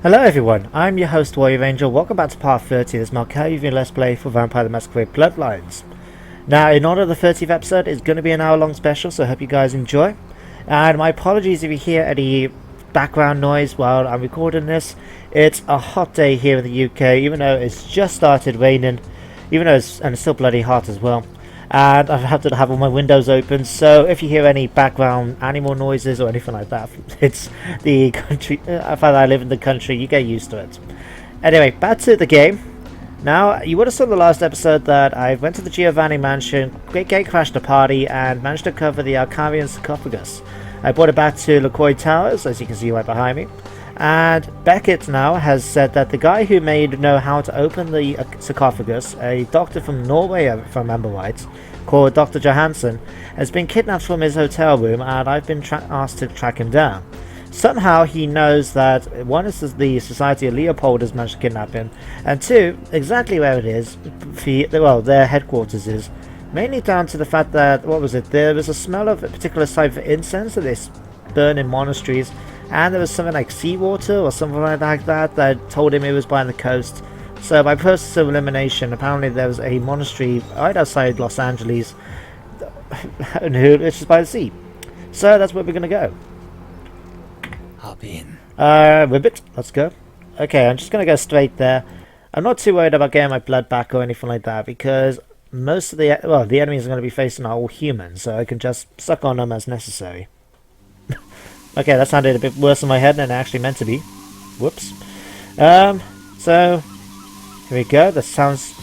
Hello everyone, I'm your host Warrior Angel. Welcome back to part 30 of this Malkavian Let's Play for Vampire the Masquerade Bloodlines. Now, in honor of the 30th episode, it's going to be an hour long special, so I hope you guys enjoy. And my apologies if you hear any background noise while I'm recording this. It's a hot day here in the UK, even though it's just started raining, even though it's still bloody hot as well. And I have to have all my windows open, so if you hear any background animal noises or anything like that, it's the country. I find I live in the country, you get used to it. Anyway, back to the game. Now, you would have saw in the last episode that I went to the Giovanni mansion, gate crashed a party, and managed to cover the Ankaran Sarcophagus. I brought it back to LaCroix Towers, as you can see right behind me. And Beckett now has said that the guy who may know how to open the sarcophagus, a doctor from Norway, if I remember right, called Dr Johansen, has been kidnapped from his hotel room, and I've been asked to track him down. Somehow he knows that one is the Society of Leopold has managed to kidnap him, and two, exactly where it is, well, their headquarters is, mainly down to the fact that, there was a smell of a particular type of incense that they burn in monasteries, and there was something like seawater or something like that that told him it was by the coast. So by process of elimination, apparently there was a monastery right outside Los Angeles, which is by the sea. So that's where we're going to go. Hop in. Ribbit, let's go. Okay, I'm just going to go straight there. I'm not too worried about getting my blood back or anything like that, because most of the enemies I'm going to be facing are all humans, so I can just suck on them as necessary. Okay, that sounded a bit worse in my head than it actually meant to be. Whoops. So here we go. That sounds.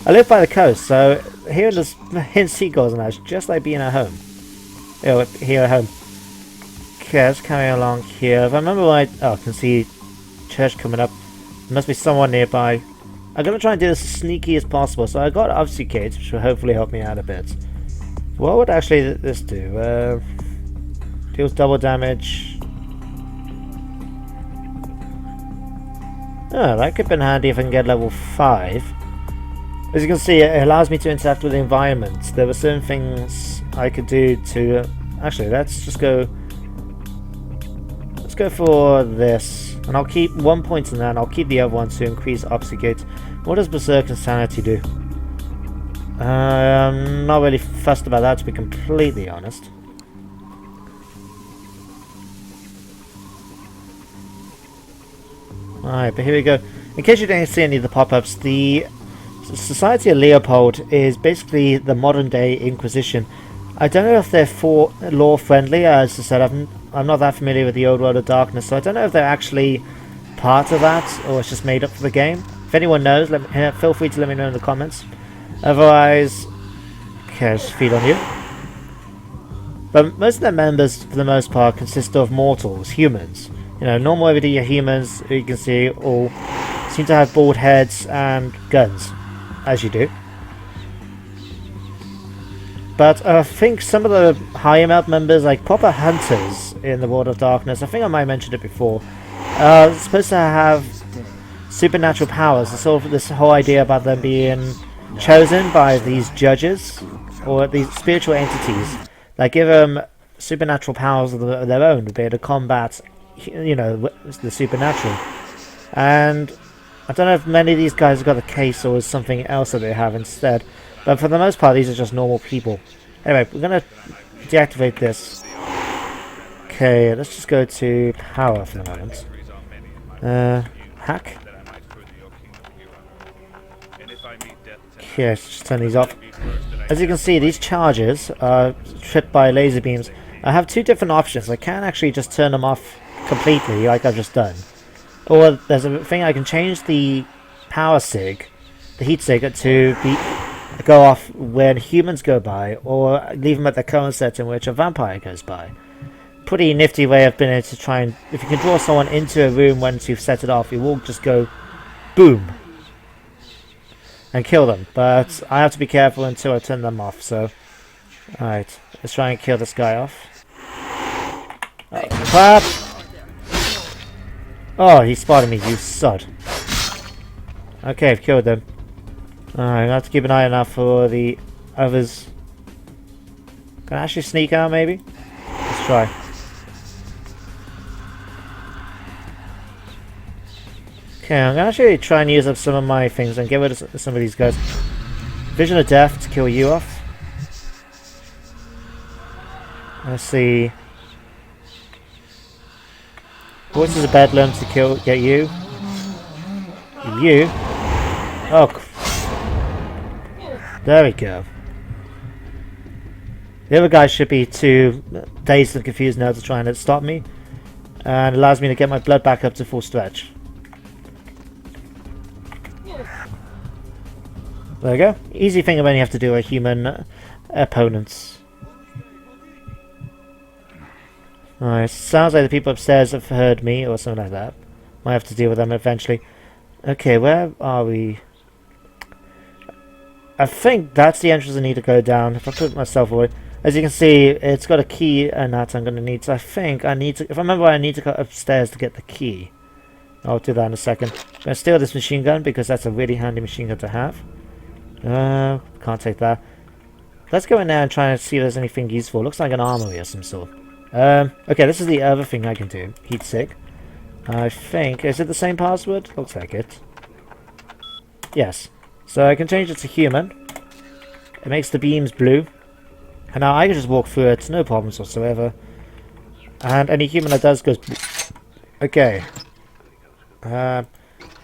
I live by the coast, so hearing seagulls and that's just like being at home. Here at home. Okay, let's carry along here. If I remember right, I can see church coming up. There must be someone nearby. I'm gonna try and do this as sneaky as possible. So I got obfuscate, which will hopefully help me out a bit. What would actually this do? Deals double damage. Oh, that could have been handy if I can get level 5. As you can see, it allows me to interact with the environment. There were certain things I could do to... actually, let's just go... let's go for this. And I'll keep 1 point in that, and I'll keep the other one to increase obfuscate. What does Berserk Insanity do? I'm not really fussed about that, to be completely honest. Alright, but here we go. In case you didn't see any of the pop-ups, the Society of Leopold is basically the modern day Inquisition. I don't know if they're law friendly, as I said, I'm not that familiar with the old world of darkness, so I don't know if they're actually part of that, or it's just made up for the game. If anyone knows, feel free to let me know in the comments. Otherwise, okay, I'll just feed on you. But most of their members, for the most part, consist of mortals, humans. You know, normal everyday humans, you can see, all seem to have bald heads and guns, as you do. But I think some of the higher up members, like proper hunters in the World of Darkness, I think I might have mentioned it before, are supposed to have supernatural powers. It's sort of this whole idea about them being chosen by these judges, or these spiritual entities, that give them supernatural powers of their own to be able to combat, you know, the supernatural. And I don't know if many of these guys have got a case or something else that they have instead, but for the most part these are just normal people. Anyway, we're gonna deactivate this. Okay, let's just go to power for the moment. Hack. Okay, let's just turn these off. As you can see, these charges are tripped by laser beams. I have two different options. I can actually just turn them off completely, like I've just done. Or there's a thing I can change the power sig, the heat sig, to go off when humans go by, or leave them at the current set in which a vampire goes by. Pretty nifty way of being able to try and... if you can draw someone into a room once you've set it off, it will just go boom and kill them. But I have to be careful until I turn them off, so... alright, let's try and kill this guy off. Oh, crap! Oh, he spotted me, you sod. Okay, I've killed them. Alright, I have to keep an eye on that for the others. Can I actually sneak out, maybe? Let's try. Okay, I'm gonna actually try and use up some of my things and get rid of some of these guys. Vision of Death to kill you off. Let's see. Voices of Bedlam to get you. You. Oh. There we go. The other guy should be too dazed and confused now to try and stop me. And allows me to get my blood back up to full stretch. There we go. Easy thing when you have to do a human opponents. Alright, sounds like the people upstairs have heard me or something like that. Might have to deal with them eventually. Okay, where are we? I think that's the entrance I need to go down. If I put myself away. As you can see, it's got a key and that I'm going to need. So I think I need to, if I remember, I need to go upstairs to get the key. I'll do that in a second. I'm going to steal this machine gun because that's a really handy machine gun to have. Can't take that. Let's go in there and try and see if there's anything useful. Looks like an armory or some sort. Okay, this is the other thing I can do. Heat sick. I think, is it the same password? Looks like it. Yes. So I can change it to human. It makes the beams blue. And now I can just walk through it, no problems whatsoever. And any human that does goes blue. Okay. Now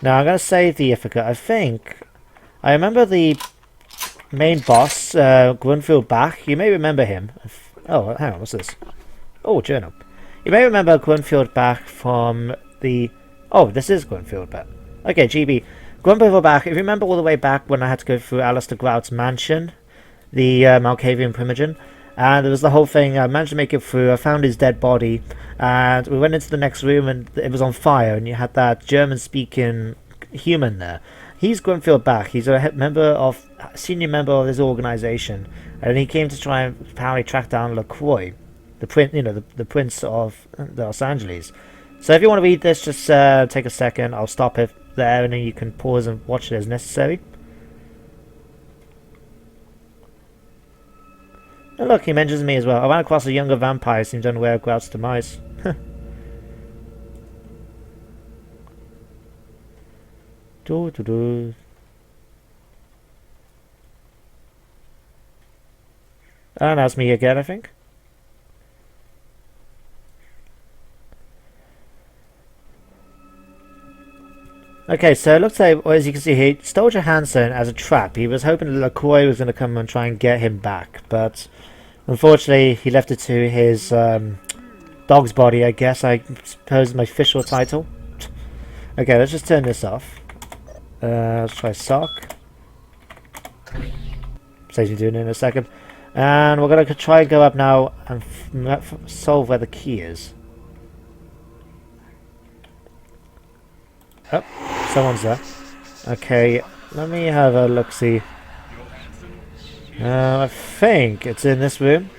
I'm going to save the Ithaca. I think I remember the main boss, Grunfield Bach. You may remember him. Oh, hang on, what's this? Oh, journal. You may remember Grunfield Bach from the... Oh, this is Grunfield Bach. Okay, GB. Grunfield Bach, if you remember all the way back when I had to go through Alistair Grout's mansion, the Malkavian Primogen, and there was the whole thing. I managed to make it through. I found his dead body, and we went into the next room, and it was on fire, and you had that German-speaking human there. He's Grunfield Bach. He's a senior member of this organization, and he came to try and apparently track down LaCroix, the prince of Los Angeles. So if you want to read this, just take a second. I'll stop it there, and then you can pause and watch it as necessary. And look, he mentions me as well. I ran across a younger vampire who seems unaware of Grout's demise. And that's me again, I think. Okay, so it looks like, well, as you can see, he stole Johansen as a trap. He was hoping that LaCroix was going to come and try and get him back, but unfortunately he left it to his dog's body, I guess. I suppose is my official title. Okay, let's just turn this off. Let's try sock. Saves me doing it in a second. And we're going to try and go up now and solve where the key is. Oh, someone's there. Okay, let me have a look-see. I think it's in this room.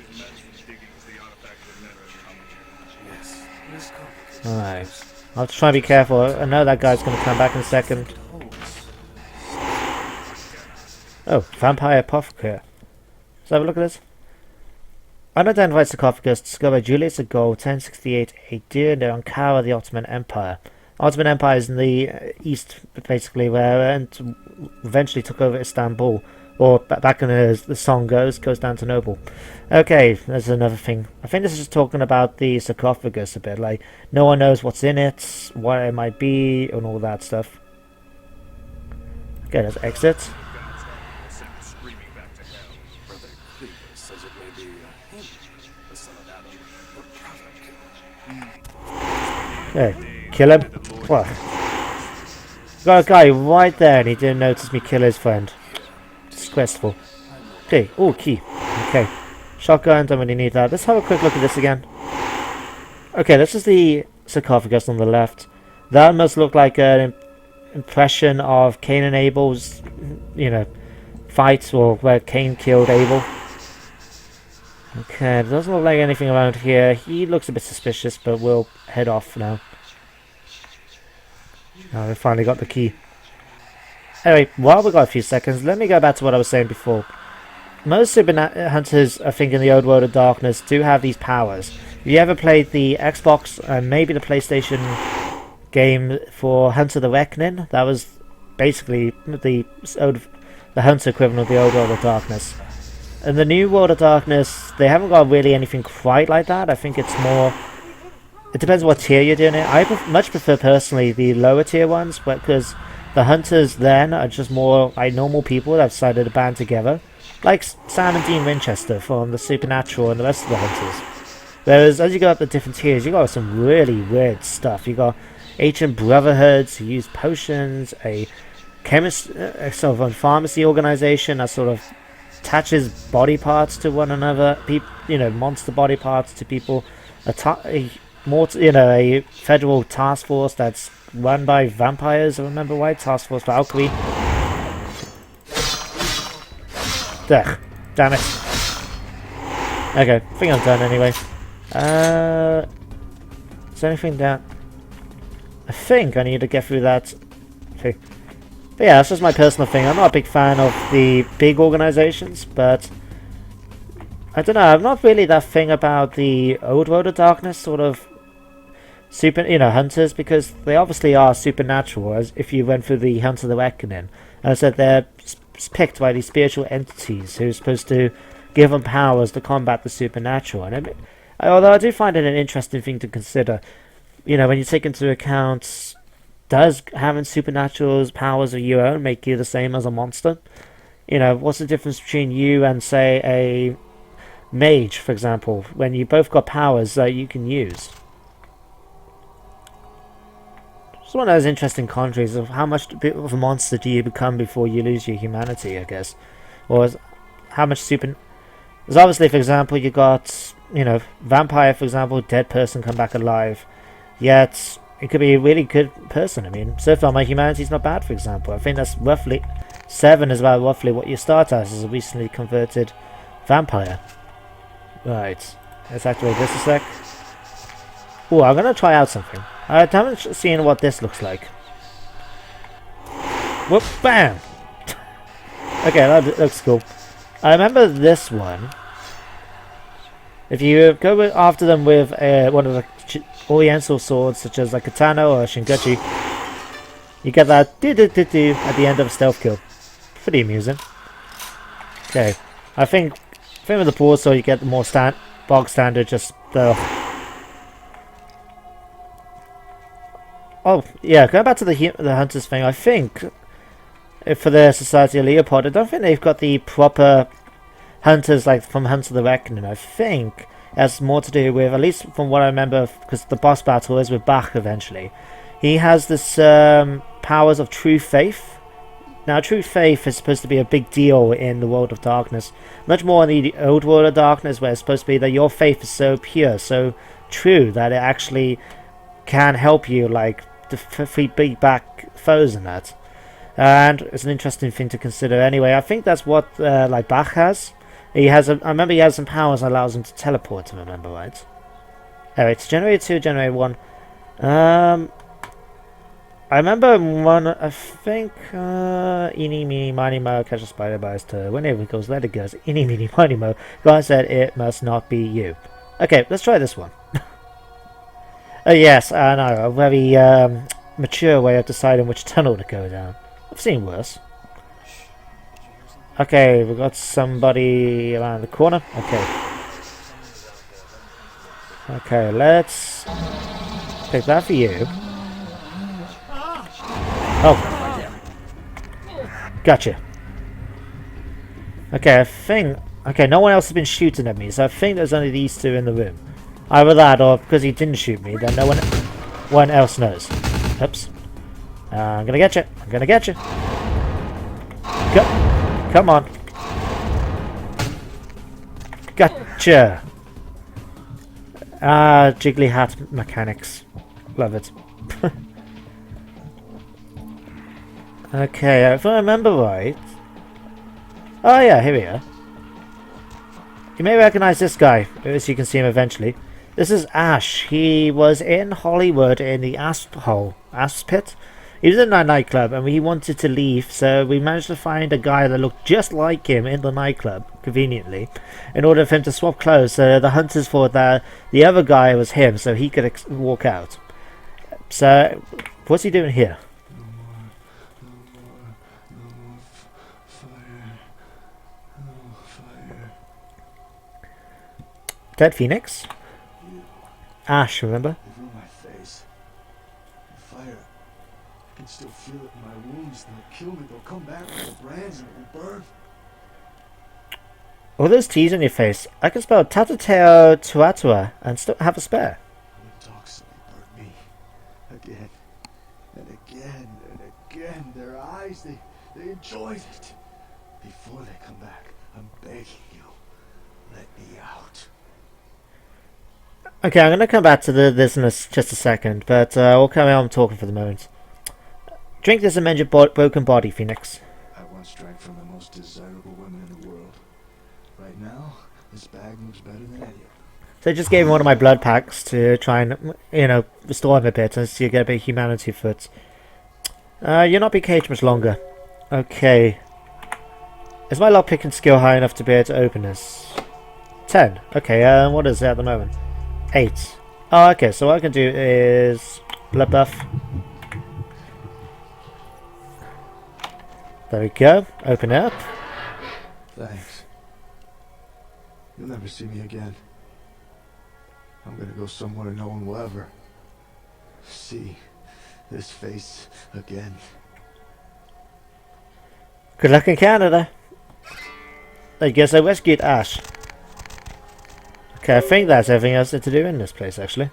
Alright. I'll have to try and be careful. I know that guy's going to come back in a second. Oh, Vampire Apothecary. Let's have a look at this. Unidentified sarcophagus discovered by Julius the Ghoul, 1068 AD in the Ankara of the Ottoman Empire. Ottoman Empire is in the east, basically, where and eventually took over Istanbul. Or back in the song goes down to Noble. Okay, there's another thing. I think this is just talking about the sarcophagus a bit. Like, no one knows what's in it, what it might be, and all that stuff. Okay, let's exit. Okay, kill him. What? Got a guy right there and he didn't notice me kill his friend. Disgraceful. Okay, oh, key. Okay. Shotgun, don't really need that. Let's have a quick look at this again. Okay, this is the sarcophagus on the left. That must look like an impression of Cain and Abel's, fight, or where Cain killed Abel. Okay, it doesn't look like anything around here. He looks a bit suspicious, but we'll head off now. Oh, we finally got the key. Anyway, while we've got a few seconds, let me go back to what I was saying before. Most super hunters, I think, in the old world of darkness do have these powers. If you ever played the Xbox and maybe the PlayStation game for Hunter the Reckoning. That was basically the Hunter equivalent of the old World of Darkness. In the new World of Darkness, they haven't got really anything quite like that. I think it's more... It depends what tier you're doing it. I much prefer personally the lower tier ones, because the Hunters then are just more like normal people that have decided to band together. Like Sam and Dean Winchester from the Supernatural and the rest of the Hunters. Whereas as you go up the different tiers, you got some really weird stuff. You got ancient brotherhoods who use potions, a chemist, sort of a pharmacy organization that sort of attaches body parts to one another. Monster body parts to people. A federal task force that's run by vampires. I remember right, Task Force Valkyrie. Ugh, damn it. Okay, I think I'm done anyway. Is there anything down? I think I need to get through that. Okay. But yeah, that's just my personal thing. I'm not a big fan of the big organizations, but I don't know. I'm not really that thing about the old World of Darkness sort of hunters, because they obviously are supernatural. As if you went through the Hunter the Reckoning, and I said they're picked by these spiritual entities who are supposed to give them powers to combat the supernatural. And although I do find it an interesting thing to consider, when you take into account, does having supernatural powers of your own make you the same as a monster? What's the difference between you and, say, a mage, for example, when you both got powers that you can use? It's one of those interesting conundrums of how much of a monster do you become before you lose your humanity, I guess. Or how much super... Because obviously, for example, you got, vampire, for example, dead person come back alive. Yet, it could be a really good person. I mean, so far my humanity's not bad, for example. I think that's roughly... 7 is about roughly what you start as a recently converted vampire. Right. Let's activate this a sec. Oh, I'm going to try out something. I haven't seen what this looks like. Whoop, bam! Okay, that looks cool. I remember this one. If you go after them with one of the Oriental swords, such as a katana or a shinguchi, you get that do-do-do-do at the end of a stealth kill. Pretty amusing. Okay, I think with the broadsword you get the more bog standard, just the... Oh, yeah, going back to the Hunters thing, I think for the Society of Leopold, I don't think they've got the proper Hunters like from Hunter the Reckoning. I think it has more to do with, at least from what I remember, because the boss battle is with Bach eventually. He has this powers of true faith. Now, true faith is supposed to be a big deal in the World of Darkness. Much more in the old World of Darkness, where it's supposed to be that your faith is so pure, so true, that it actually can help you, like, beat back foes and that. And it's an interesting thing to consider anyway. I think that's what like Bach has. I remember he has some powers that allows him to teleport, if I remember right. Anyway, it's generator 2, generator 1. I remember one, I think, eeny, meeny, miny, mo, catch a spider by his toe. Whenever it goes, let it go. Eeny, meeny, miny, mo. God said it must not be you. Okay, let's try this one. Yes, I know, a very mature way of deciding which tunnel to go down. I've seen worse. Okay, we've got somebody around the corner. Okay. Okay, let's pick that for you. Oh. Gotcha. Okay, I think... Okay, no one else has been shooting at me, so I think there's only these two in the room. Either that, or because he didn't shoot me, then no one else knows. Oops. I'm gonna get you. I'm gonna get you. Come on. Gotcha. Jiggly hat mechanics. Love it. Okay, if I remember right... Oh yeah, here we are. You may recognize this guy, as you can see him eventually. This is Ash. He was in Hollywood in the Asp Pit. He was in that nightclub and we wanted to leave, so we managed to find a guy that looked just like him in the nightclub, conveniently, in order for him to swap clothes. So the hunters thought that the other guy was him, so he could walk out. So, what's he doing here? Dead Phoenix? Ash, remember? They ruined my face. The fire. I can still feel it in my wounds. They'll kill me. They'll come back with the brands and it will burn. All those T's on your face. I can spell Tatateo Tuatua and still have a spare. The toxin burnt me. Again. And again and again. Their eyes, they enjoyed it. Before they come back, I'm begging you. Let me out. Okay, I'm going to come back to this in just a second, but we'll carry on talking for the moment. Drink this and mend your broken body, Phoenix. I once drank from the most desirable women in the world. Right now, this bag looks better than any of them. So I just gave him one of my blood packs to try and, restore him a bit and see if you get a bit of humanity for it. You'll not be caged much longer. Okay. Is my lockpicking skill high enough to be able to open this? 10. Okay, what is it at the moment? 8. Oh, okay, so what I can do is blood buff. There we go. Open it up. Thanks. You'll never see me again. I'm gonna go somewhere no one will ever see this face again. Good luck in Canada. I guess I rescued Ash. Okay, I think that's everything else to do in this place, actually.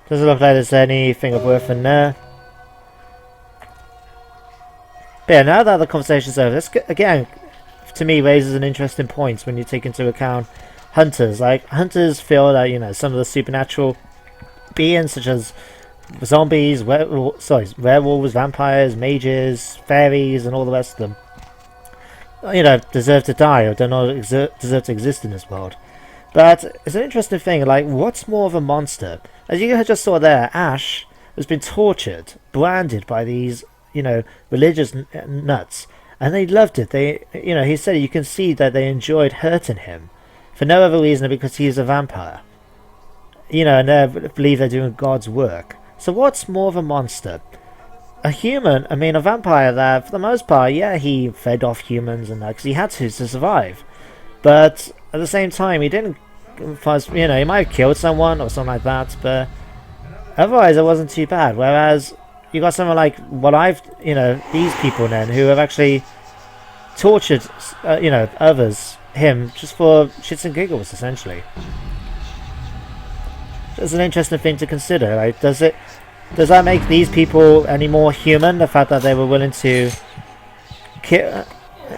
Doesn't look like there's anything of worth in there. But yeah, now that the conversation's over, this again, to me, raises an interesting point when you take into account hunters. Like, hunters feel that, some of the supernatural beings, such as zombies, werewolves, vampires, mages, fairies, and all the rest of them, deserve to die or do not deserve to exist in this world. But it's an interesting thing, like, what's more of a monster? As you just saw there, Ash has been tortured, branded by these, religious nuts. And they loved it. He said you can see that they enjoyed hurting him. For no other reason than because he's a vampire. And they believe they're doing God's work. So what's more of a monster? A vampire that, for the most part, yeah, he fed off humans and that, because he had to survive. But at the same time, he didn't, he might have killed someone or something like that, but otherwise it wasn't too bad. Whereas you got someone like these people then who have actually tortured, others, him, just for shits and giggles, essentially. It's an interesting thing to consider. Like, does that make these people any more human? The fact that they were willing to kill,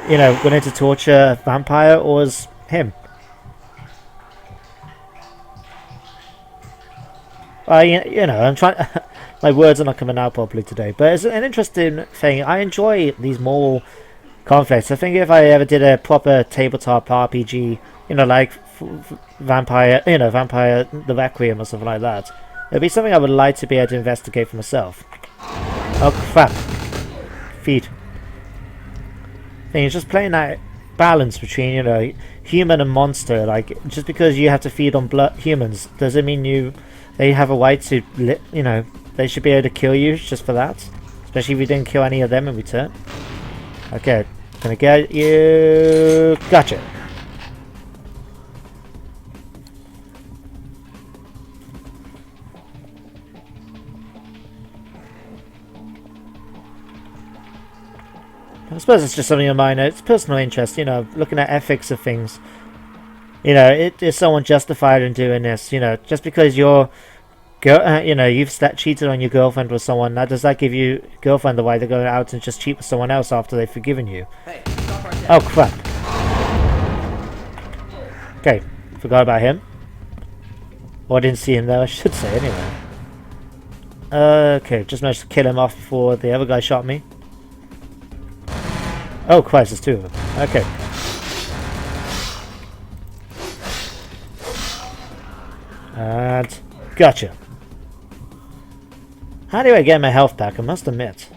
willing to torture a vampire, or was him? I'm trying. My words are not coming out properly today, but it's an interesting thing. I enjoy these moral conflicts. I think if I ever did a proper tabletop RPG, like Vampire the Requiem or something like that, it'd be something I would like to be able to investigate for myself. Oh crap! Feed. It's just playing that balance between human and monster. Like, just because you have to feed on humans doesn't mean they have a right to they should be able to kill you just for that, especially if you didn't kill any of them in return. Okay, gonna get you. Gotcha. I suppose it's just something of mine. It's personal interest, looking at ethics of things. Is someone justified in doing this? Just because you've cheated on your girlfriend with someone, does that give you girlfriend the right to go out and just cheat with someone else after they've forgiven you? Hey, stop right there. Oh crap. Okay, forgot about him. Or I didn't see him there, I should say, anyway. Okay, just managed to kill him off before the other guy shot me. Oh Christ, there's two of them. Okay. And gotcha. How do I get my health back? I must admit.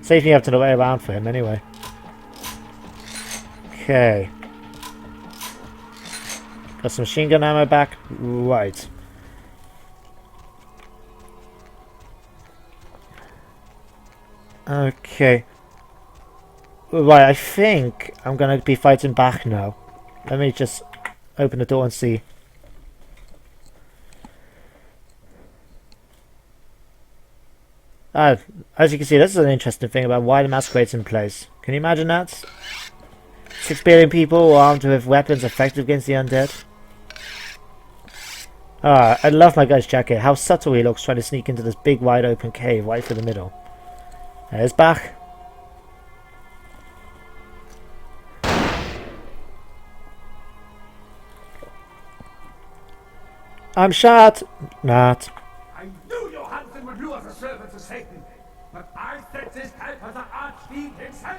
Saves me up to the way around for him anyway. Okay. Got some machine gun ammo back. Right. Okay. Right, I think I'm gonna be fighting Bach now. Let me just open the door and see. As you can see, this is an interesting thing about why the Masquerade's in place. Can you imagine that? 6 billion people armed with weapons effective against the undead. Ah, I love my guy's jacket. How subtle he looks trying to sneak into this big wide open cave right through the middle. There's Bach. I'm shot! Not. I knew Johansen would lure the servants of Satan, but I set this type as the archfiend himself.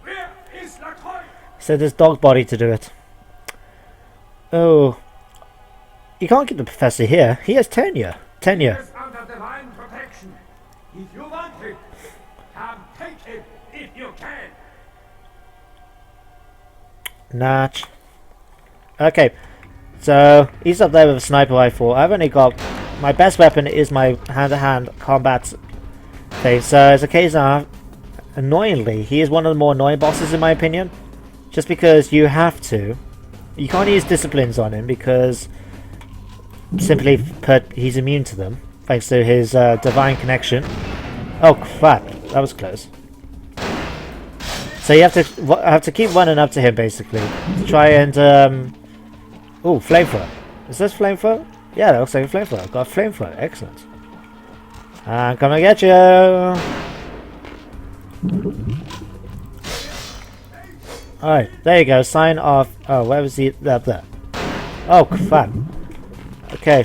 Where is LaCroix? Said his dog body to do it. Oh. You can't keep the professor here. He has tenure. He is under divine protection. If you want him, come take him if you can. Natch. Okay. So, he's up there with a sniper rifle. I've only got... My best weapon is my hand-to-hand combat thing. So, as a case of... Annoyingly, he is one of the more annoying bosses in my opinion. Just because you have to. You can't use disciplines on him because... Simply put, he's immune to them. Thanks to his divine connection. Oh crap, that was close. So you have to keep running up to him basically. To try and... Ooh, flamethrower. Is this flamethrower? Yeah, that looks like a flamethrower. Got a flamethrower. Excellent. I'm gonna get you. Alright, there you go. Sign off. Oh, where was he? Up there. Oh, crap. Okay.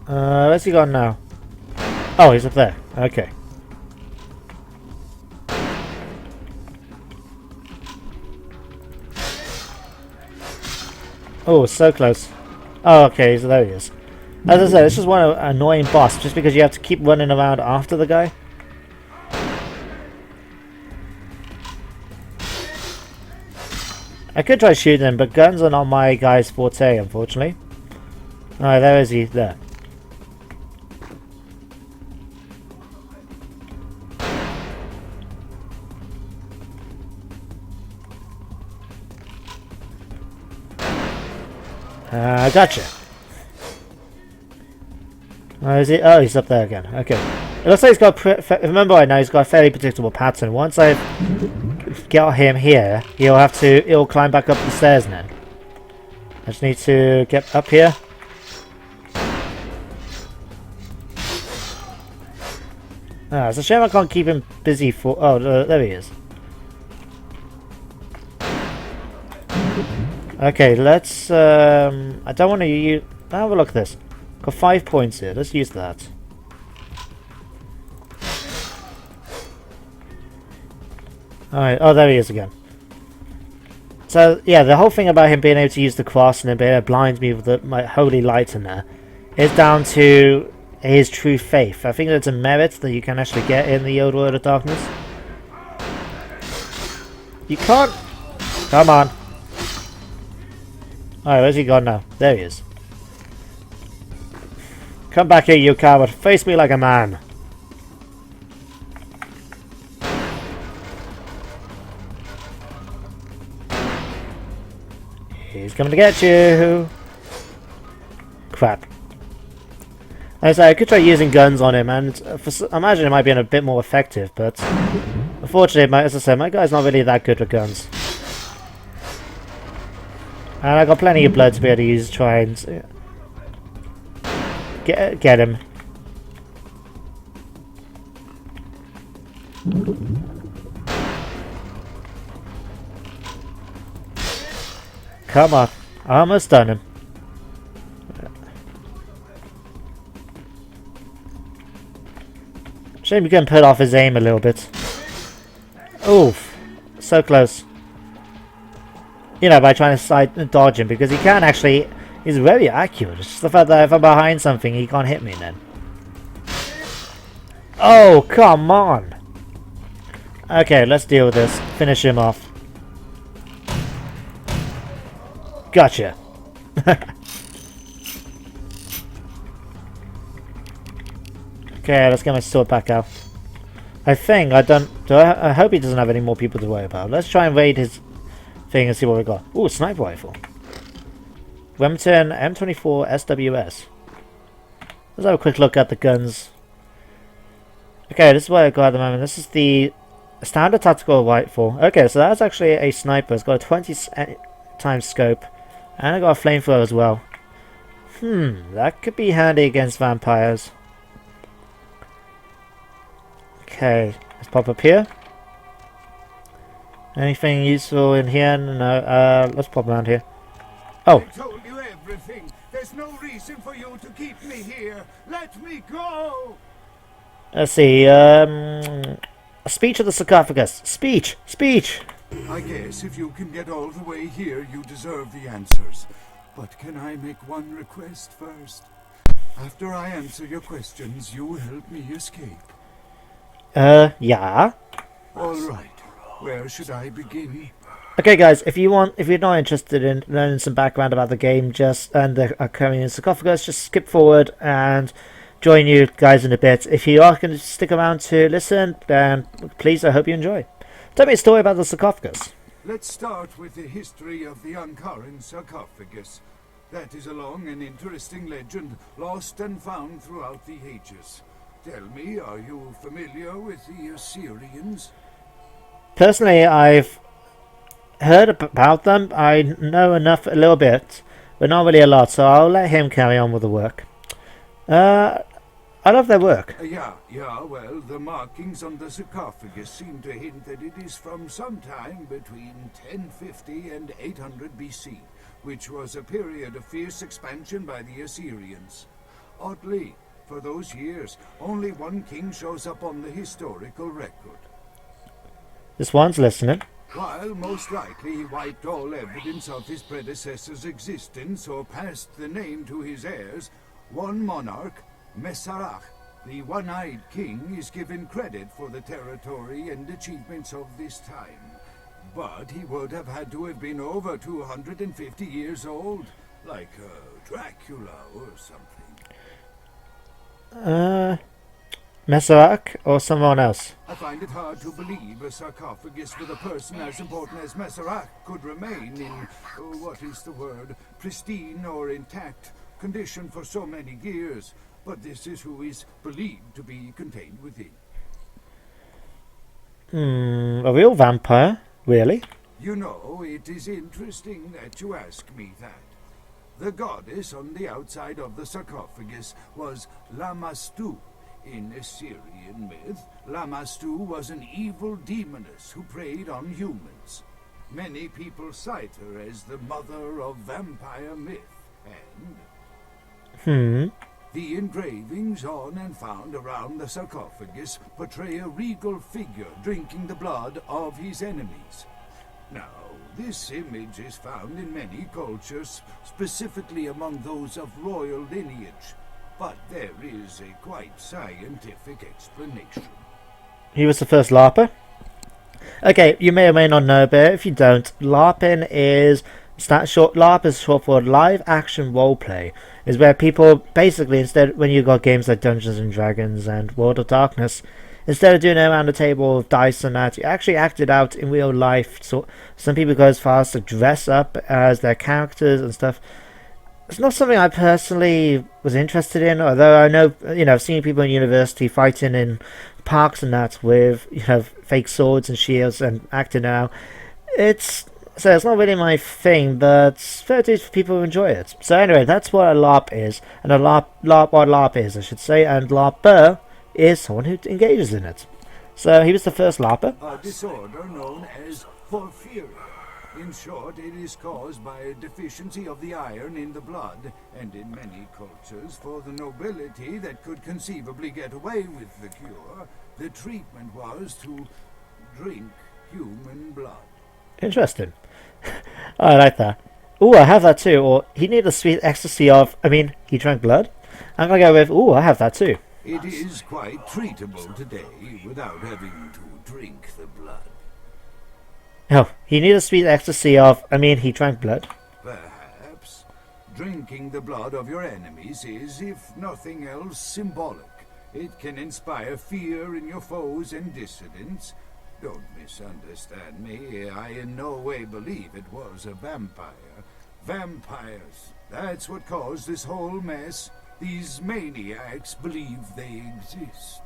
Where's he gone now? Oh, he's up there. Okay. Oh, so close. Oh, okay, so there he is. As I said, this is one annoying boss, just because you have to keep running around after the guy. I could try shooting him, but guns are not my guy's forte, unfortunately. Alright, there is he. There. Gotcha. Is he? Oh, he's up there again. Okay. It looks like he's got... remember right now, he's got a fairly predictable pattern. Once I get him here, he'll climb back up the stairs now. I just need to get up here. Ah, it's a shame I can't keep him busy for... Oh, there he is. Okay, let's... I don't want to use... Have a look at this. Got 5 points here. Let's use that. Alright, oh, there he is again. So, yeah, the whole thing about him being able to use the cross and then being able to blind me with my holy light in there is down to his true faith. I think that's a merit that you can actually get in the Old World of Darkness. You can't... Come on. Alright, where's he gone now? There he is. Come back here, you coward. Face me like a man. He's coming to get you. Crap. I could try using guns on him, and I imagine it might be a bit more effective, but unfortunately, as I said, my guy's not really that good with guns. And I got plenty of blood to be able to use to try and get him. Come on, I almost done him. Shame you can put off his aim a little bit. Oof, so close. You know, by trying to dodge him, because he can actually... He's very accurate. It's just the fact that if I'm behind something, he can't hit me then. Oh, come on! Okay, let's deal with this. Finish him off. Gotcha. Okay, let's get my sword back out. I think I don't. I hope he doesn't have any more people to worry about. Let's try and raid his thing and see what we got. Ooh, sniper rifle. Remington M24 SWS. Let's have a quick look at the guns. Okay, this is what I got at the moment. This is the standard tactical rifle. Okay, so that's actually a sniper. It's got a 20 times scope, and I got a flamethrower as well. That could be handy against vampires. Okay, let's pop up here. Anything useful in here? No. Let's pop around here. Oh. I told you everything. There's no reason for you to keep me here. Let me go. Let's see. A speech of the sarcophagus. Speech. I guess if you can get all the way here, you deserve the answers. But can I make one request first? After I answer your questions, you help me escape. Yeah. All right. Where should I begin? Okay, guys. If you're not interested in learning some background about the game, and the Ankaran Sarcophagus, just skip forward and join you guys in a bit. If you are going to stick around to listen, then please, I hope you enjoy. Tell me a story about the sarcophagus. Let's start with the history of the Ankaran Sarcophagus. That is a long and interesting legend, lost and found throughout the ages. Tell me, are you familiar with the Assyrians? Personally, I've heard about them. I know enough, a little bit, but not really a lot, so I'll let him carry on with the work. I love their work. Yeah, well, the markings on the sarcophagus seem to hint that it is from sometime between 1050 and 800 BC, which was a period of fierce expansion by the Assyrians. Oddly, for those years, only one king shows up on the historical record. This one's listening. While most likely he wiped all evidence of his predecessor's existence or passed the name to his heirs, one monarch, Masquerade, the one-eyed king, is given credit for the territory and achievements of this time. But he would have had to have been over 250 years old, like Dracula or something. Masquerade or someone else? I find it hard to believe a sarcophagus with a person as important as Masquerade could remain in, pristine or intact condition for so many years. But this is who is believed to be contained within. A real vampire? Really? You know, it is interesting that you ask me that. The goddess on the outside of the sarcophagus was Lamashtu. In Assyrian myth, Lamashtu was an evil demoness who preyed on humans. Many people cite her as the mother of vampire myth, and the engravings on and found around the sarcophagus portray a regal figure drinking the blood of his enemies. Now, this image is found in many cultures, specifically among those of royal lineage, but there is a quite scientific explanation. He was the first LARPer? Okay, you may or may not know, but if you don't, LARPing is... LARP is short for live action roleplay. Is where people basically, instead, when you got games like Dungeons and Dragons and World of Darkness, instead of doing it around the table with dice and that, you actually act it out in real life. So some people go as far as to dress up as their characters and stuff. It's not something I personally was interested in, although I know, I've seen people in university fighting in parks and that with, fake swords and shields and acting out. So it's not really my thing, but fair dues for people who enjoy it. So anyway, that's what a LARP is, and what LARP is, I should say, and LARPer is someone who engages in it. So he was the first LARPer. A disorder known as porphyria. In short, it is caused by a deficiency of the iron in the blood, and in many cultures, for the nobility that could conceivably get away with the cure, the treatment was to drink human blood. Interesting. I like that. Ooh, I have that too. Or he needed a sweet ecstasy of... he drank blood? I'm gonna go with... Ooh, I have that too. It is quite treatable today without having to drink the blood. Oh, he needed a sweet ecstasy of... he drank blood. Perhaps. Drinking the blood of your enemies is, if nothing else, symbolic. It can inspire fear in your foes and dissidents. Don't misunderstand me. I in no way believe it was a vampire. Vampires. That's what caused this whole mess. These maniacs believe they exist.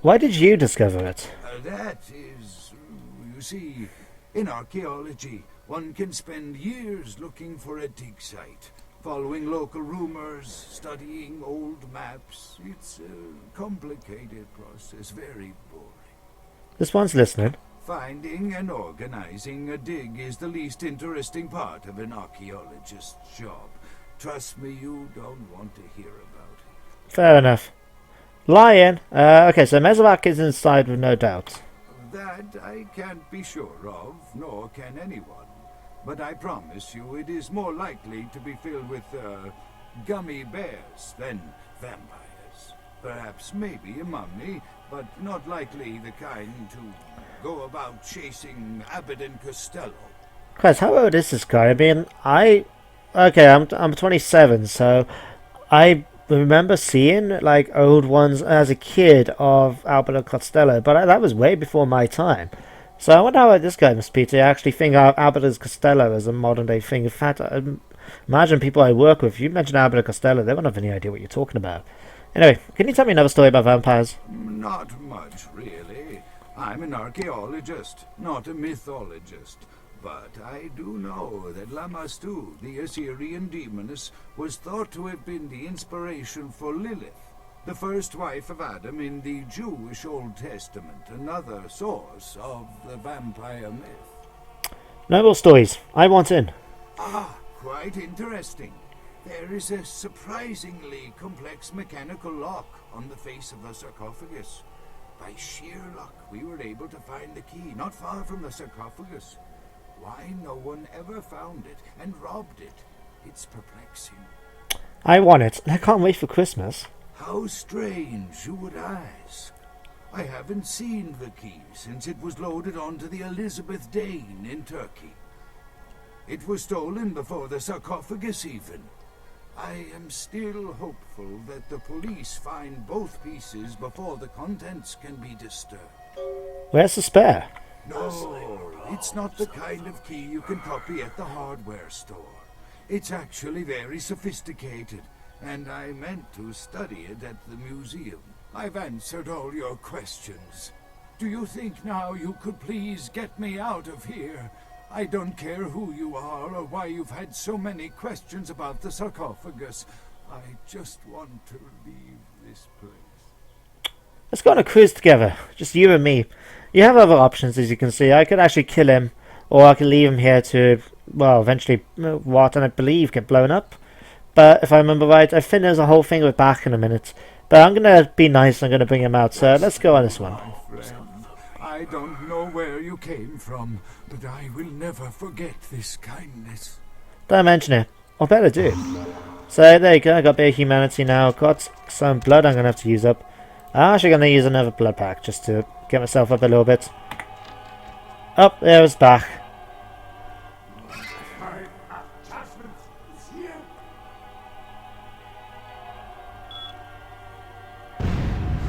Why did you discover it? That is, you see, in archaeology, one can spend years looking for a dig site, following local rumors, studying old maps. It's a complicated process, very boring. This one's listening. Finding and organizing a dig is the least interesting part of an archaeologist's job. Trust me, you don't want to hear about it. Fair enough. Lion. Okay, so Mesovac is inside with no doubt. That I can't be sure of, nor can anyone. But I promise you it is more likely to be filled with, gummy bears than vampires. Perhaps maybe a mummy, but not likely the kind to go about chasing Abbot Costello. Christ, how old is this guy? I mean, I'm 27, so I remember seeing like old ones as a kid of Albert and Costello, but that was way before my time. So I wonder how old this guy must be to actually think of Albert and Costello as a modern day thing. In fact, I imagine people I work with, if you mention Albert and Costello, they won't have any idea what you're talking about. Anyway, can you tell me another story about vampires? Not much, really. I'm an archaeologist, not a mythologist. But I do know that Lamastu, the Assyrian demoness, was thought to have been the inspiration for Lilith, the first wife of Adam in the Jewish Old Testament, another source of the vampire myth. No more stories. I want in. Ah, quite interesting. There is a surprisingly complex mechanical lock on the face of the sarcophagus. By sheer luck, we were able to find the key not far from the sarcophagus. Why no one ever found it and robbed it? It's perplexing. I want it. I can't wait for Christmas. How strange, you would ask. I haven't seen the key since it was loaded onto the Elizabeth Dane in Turkey. It was stolen before the sarcophagus even. I am still hopeful that the police find both pieces before the contents can be disturbed. Where's the spare? No, it's not the kind of key you can copy at the hardware store. It's actually very sophisticated, and I meant to study it at the museum. I've answered all your questions. Do you think now you could please get me out of here? I don't care who you are or why you've had so many questions about the sarcophagus. I just want to leave this place. Let's go on a cruise together. Just you and me. You have other options, as you can see. I could actually kill him, or I could leave him here to, well, eventually rot and I believe get blown up. But if I remember right, I think there's a whole thing with Bach in a minute. But I'm going to be nice, I'm going to bring him out. So let's go on this one. I don't know where you came from, but I will never forget this kindness. Don't mention it. Or better do. So there you go, I got a bit of humanity now. Got some blood I'm going to have to use up. I'm actually going to use another blood pack just to get myself up a little bit. Oh, there was Bach.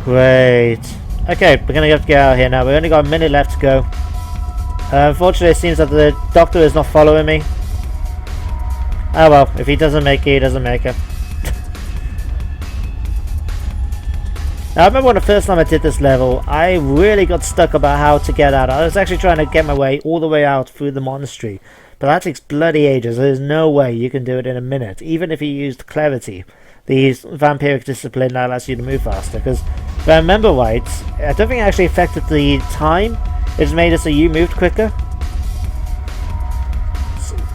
Great. Okay, we're going to have to get out of here now. We've only got a minute left to go. Unfortunately, it seems that the doctor is not following me. Oh well, if he doesn't make it, he doesn't make it. Now, I remember when the first time I did this level, I really got stuck about how to get out. I was actually trying to get my way all the way out through the monastery. But that takes bloody ages. There's no way you can do it in a minute, even if you used clarity. The vampiric discipline that allows you to move faster. Because if I remember right, I don't think it actually affected the time. It just made it so you moved quicker.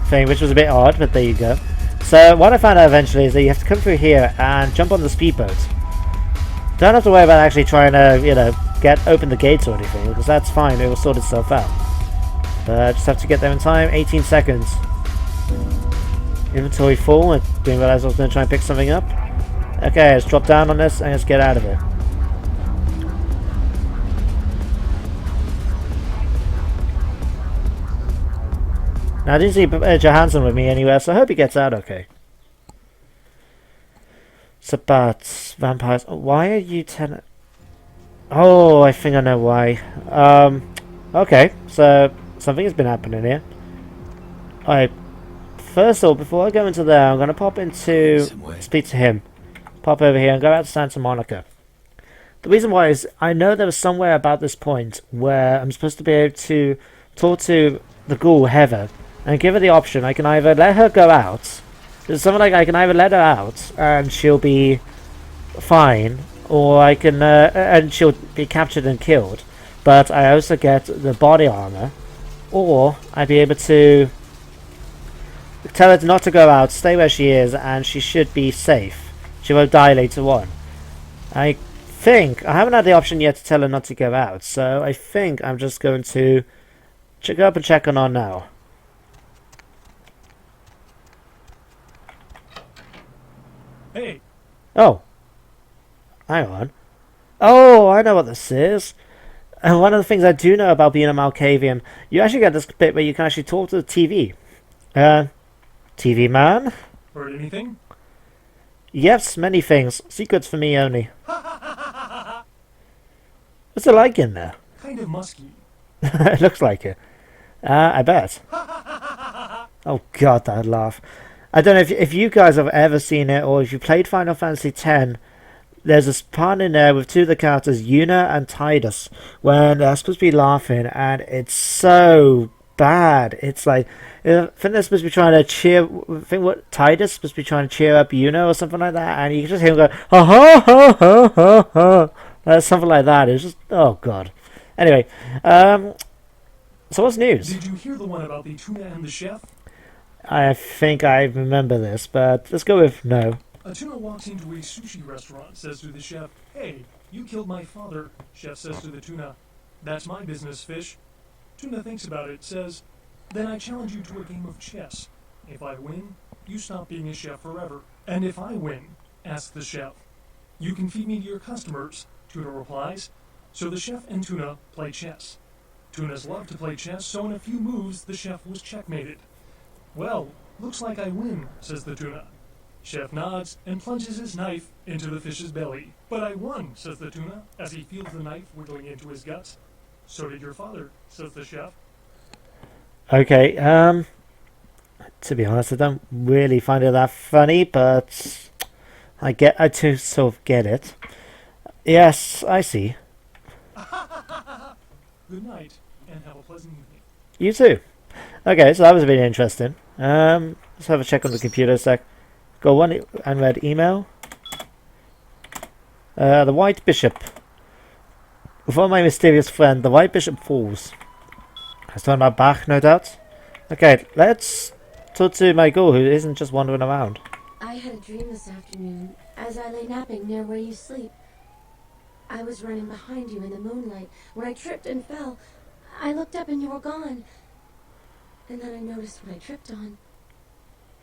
Thing, which was a bit odd, but there you go. So what I found out eventually is that you have to come through here and jump on the speedboat. Don't have to worry about actually trying to, you know, open the gates or anything, because that's fine, it will sort itself out. But just have to get there in time. 18 seconds. Inventory full. I didn't realize I was going to try and pick something up. Okay, let's drop down on this and let's get out of it. Now I didn't see Johansen with me anywhere, so I hope he gets out okay. Sabbat, vampires. Why are you telling... Oh, I think I know why. Okay, so something has been happening here. Alright, first of all, before I go into there, I'm going to pop into... speak to him. Pop over here and go out to Santa Monica. The reason why is I know there was somewhere about this point where I'm supposed to be able to talk to the ghoul Heather and give her the option. I can either let her go out. There's something like I can either let her out and she'll be fine, or I can and she'll be captured and killed. But I also get the body armor, or I'd be able to tell her not to go out, stay where she is, and she should be safe. She won't die later on. I think I haven't had the option yet to tell her not to go out, so I think I'm just going to go up and check on her now. Hey. Oh. Hang on. Oh, I know what this is. And one of the things I do know about being a Malkavian, you actually get this bit where you can actually talk to the TV. TV man? Heard anything? Yes, many things. Secrets for me only. What's it like in there? Kind of musky. It looks like it. I bet. Oh god, that laugh. I don't know if you guys have ever seen it, or if you played Final Fantasy X. There's this part in there with two of the characters, Una and Tidus, when they're supposed to be laughing, and it's so bad. It's like, I think they're supposed to be trying to cheer. I think what Tidus is supposed to be trying to cheer up Una or something like that, and you can just hear him go, ha ha ha ha ha ha. Something like that. It's just, oh god. Anyway, so what's news? Did you hear the one about the tuna and the chef? I think I remember this, but let's go with no. A tuna walks into a sushi restaurant, says to the chef, "Hey, you killed my father." Chef says to the tuna, "That's my business, fish." Tuna thinks about it, says, "Then I challenge you to a game of chess. If I win, you stop being a chef forever. And if I win," asks the chef, "you can feed me to your customers." Tuna replies. So the chef and tuna play chess. Tunas love to play chess, so in a few moves, the chef was checkmated. "Well, looks like I win," says the tuna. Chef nods and plunges his knife into the fish's belly. "But I won," says the tuna, as he feels the knife wiggling into his guts. "So did your father," says the chef. Okay, to be honest, I don't really find it that funny, but I do sort of get it. Yes, I see. Good night, and have a pleasant evening. You too. Okay, so that was really interesting. Let's have a check on the computer a sec. Got one unread email. The White Bishop. Before my mysterious friend, the White Bishop falls. I was talking about Bach, no doubt. Okay, let's talk to my ghoul who isn't just wandering around. I had a dream this afternoon as I lay napping near where you sleep. I was running behind you in the moonlight when I tripped and fell. I looked up and you were gone. And then I noticed what I tripped on.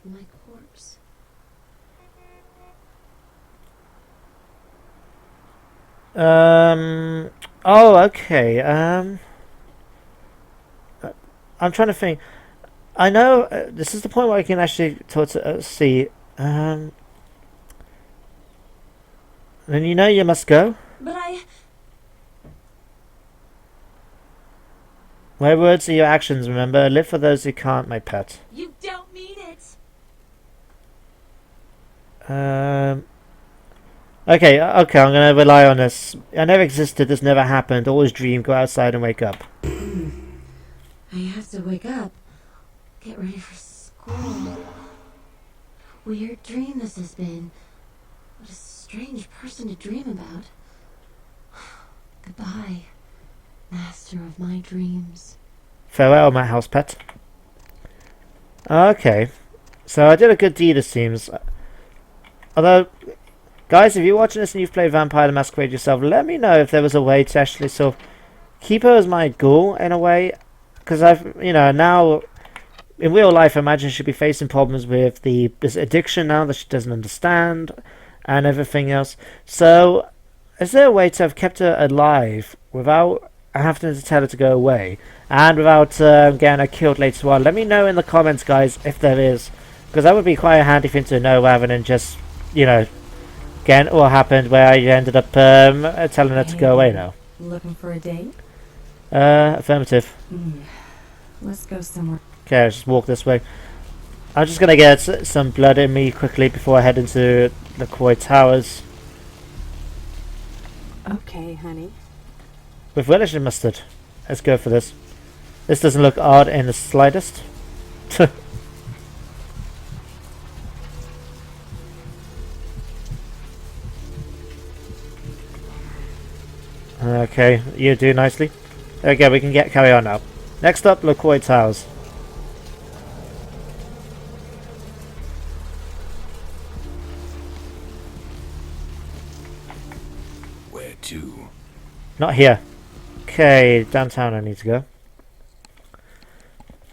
My corpse. Oh, okay. I'm trying to think. I know this is the point where I can actually talk to see. Then you know you must go. But My words are your actions, remember. Live for those who can't, my pet. You don't mean it! Okay, I'm gonna rely on this. I never existed, this never happened. Always dream, go outside and wake up. I have to wake up. Get ready for school. Weird dream this has been. What a strange person to dream about. Goodbye, master of my dreams. Farewell, my house pet. Okay, so I did a good deed, it seems. Although, guys, if you're watching this and you've played Vampire the Masquerade yourself, let me know if there was a way to actually sort of keep her as my ghoul in a way. Because now in real life, I imagine she'd be facing problems with this addiction now that she doesn't understand and everything else. So, is there a way to have kept her alive without having to tell her to go away and without getting her killed later on? Let me know in the comments, guys, if there is, because that would be quite a handy thing to know rather than just, Again, what happened where I ended up telling her to go away now. Looking for a date? Affirmative. Let's go somewhere. Okay, I'll just walk this way. I'm just gonna get some blood in me quickly before I head into LaCroix Towers. Okay, honey. With relish and mustard. Let's go for this. This doesn't look odd in the slightest. Okay, you do nicely. Okay, we can carry on now. Next up, LaCroix Towers. Where to? Not here. Okay, downtown I need to go.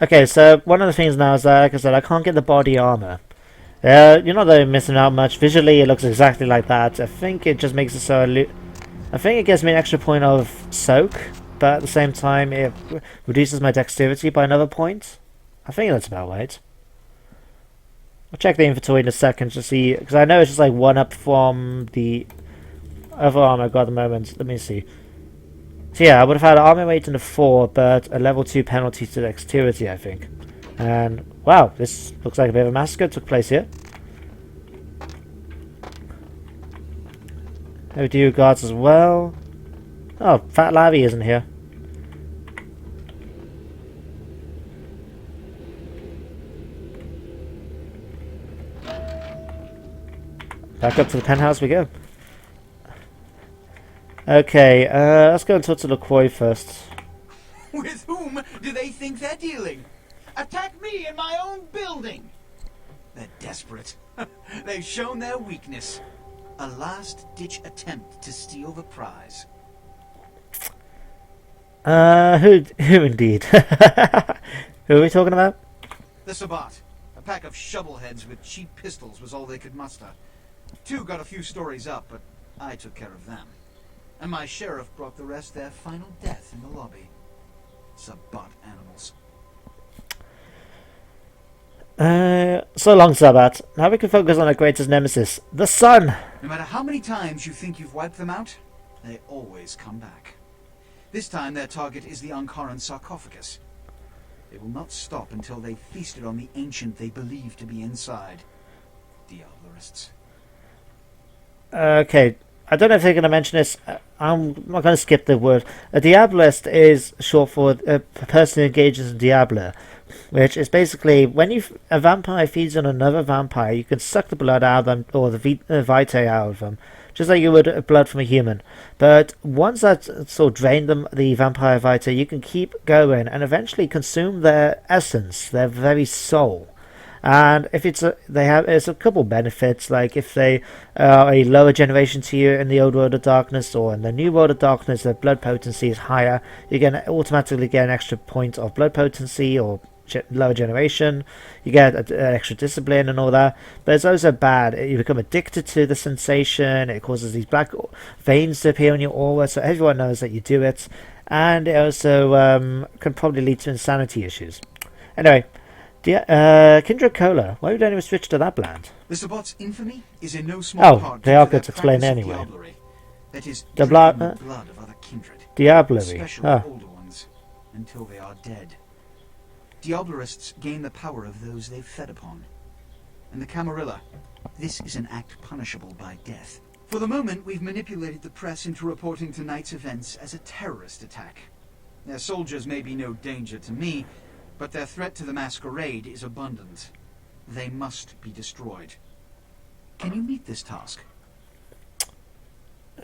Okay, so one of the things now is that, like I said, I can't get the body armor. You're not really missing out much. Visually, it looks exactly like that. I think it just makes it so... I think it gives me an extra point of soak, but at the same time, it reduces my dexterity by another point. I think that's about right. I'll check the inventory in a second to see, because I know it's just like one up from the other armor I got at the moment. Let me see. So yeah, I would have had an armor weight in a 4, but a level 2 penalty to dexterity, I think. And wow, this looks like a bit of a massacre took place here. Over to you guards as well. Oh, Fat Larry isn't here. Back up to the penthouse we go. Okay, let's go and talk to LaCroix first. With whom do they think they're dealing? Attack me in my own building! They're desperate. They've shown their weakness. A last-ditch attempt to steal the prize. Who indeed? Who are we talking about? The Sabbat. A pack of shovelheads with cheap pistols was all they could muster. 2 got a few stories up, but I took care of them. And my sheriff brought the rest their final death in the lobby. Sabbat animals. So long, Sabbat. Now we can focus on our greatest nemesis, the sun! No matter how many times you think you've wiped them out, they always come back. This time their target is the Ankaran Sarcophagus. They will not stop until they've feasted on the ancient they believe to be inside. Diablerists. Okay, I don't know if they're going to mention this. I'm not going to skip the word. A Diabolist is short for a person who engages in Diablo, which is basically when a vampire feeds on another vampire, you can suck the blood out of them, or the vitae out of them, just like you would blood from a human. But once that's sort of drained them, the vampire vitae, you can keep going and eventually consume their essence, their very soul. And if it's there's a couple benefits, like if they are a lower generation to you in the old world of darkness or in the new world of darkness, their blood potency is higher. You can automatically get an extra point of blood potency or lower generation. You get an extra discipline and all that. But it's also bad. You become addicted to the sensation. It causes these black veins to appear on your aura, so everyone knows that you do it. And it also can probably lead to insanity issues. Anyway. Kindred Cola. Why would anyone switch to that brand? The Sabbat's infamy is in no small part they due are to good their to explain practice of anyway. diablerie. That is, The drinking the blood of other kindred. Diablerie. Especially Ah. older ones, until they are dead. Diablerists gain the power of those they've fed upon. And the Camarilla, this is an act punishable by death. For the moment, we've manipulated the press into reporting tonight's events as a terrorist attack. Their soldiers may be no danger to me, but their threat to the Masquerade is abundant. They must be destroyed. Can you meet this task?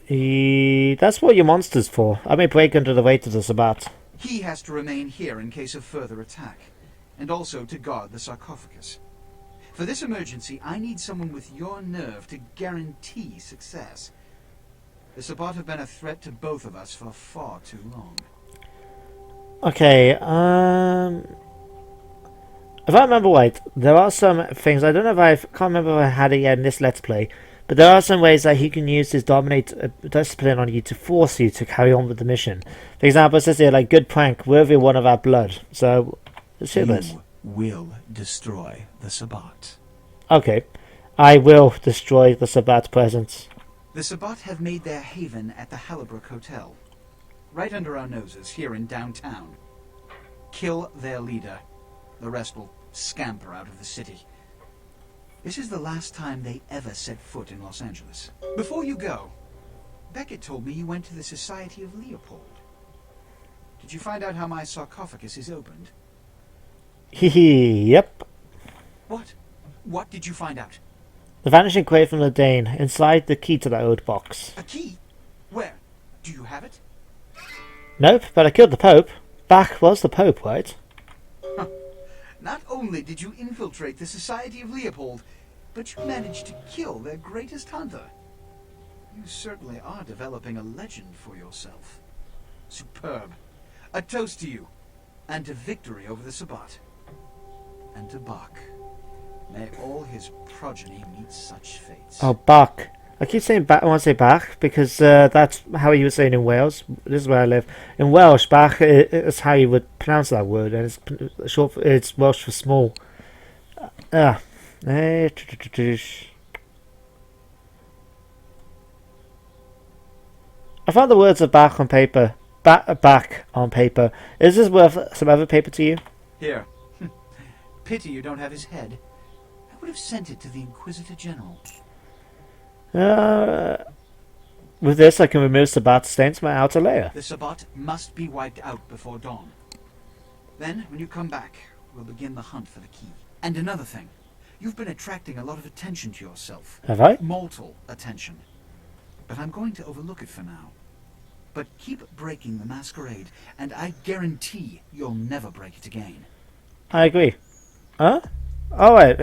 That's what your monster's for. I may break under the weight of the Sabbat. He has to remain here in case of further attack, and also to guard the sarcophagus. For this emergency, I need someone with your nerve to guarantee success. The Sabbat have been a threat to both of us for far too long. Okay, if I remember right, there are some things, I don't know if can't remember if I had it yet in this Let's Play, but there are some ways that he can use his dominate discipline on you to force you to carry on with the mission. For example, it says here, like, good prank, worthy one of our blood. So, let's hear this. You will destroy the Sabbat. Okay, I will destroy the Sabbat presence. The Sabbat have made their haven at the Hallibrook Hotel, right under our noses here in downtown. Kill their leader. The rest will scamper out of the city. This is the last time they ever set foot in Los Angeles. Before you go, Beckett told me you went to the Society of Leopold. Did you find out how my sarcophagus is opened? Yep. What? What did you find out? The vanishing quay from the Dane. Inside the key to that old box. A key? Where? Do you have it? Nope, but I killed the Pope. Bach was the Pope, right? Not only did you infiltrate the Society of Leopold, but you managed to kill their greatest hunter. You certainly are developing a legend for yourself. Superb. A toast to you, and to victory over the Sabbat. And to Bach. May all his progeny meet such fates. Oh, Bach. I keep saying Bach. I want to say Bach because that's how you were saying in Wales. This is where I live. In Welsh, Bach is how you would pronounce that word, and it's short. It's Welsh for small. I found the words of Bach on paper. Back on paper. Is this worth some other paper to you? Here. Pity you don't have his head. I would have sent it to the Inquisitor General. With this, I can remove Sabbat stains from my outer layer. The Sabbat must be wiped out before dawn. Then, when you come back, we'll begin the hunt for the key. And another thing. You've been attracting a lot of attention to yourself. Have I? Mortal attention. But I'm going to overlook it for now. But keep breaking the masquerade, and I guarantee you'll never break it again. I agree. Huh? Oh, wait.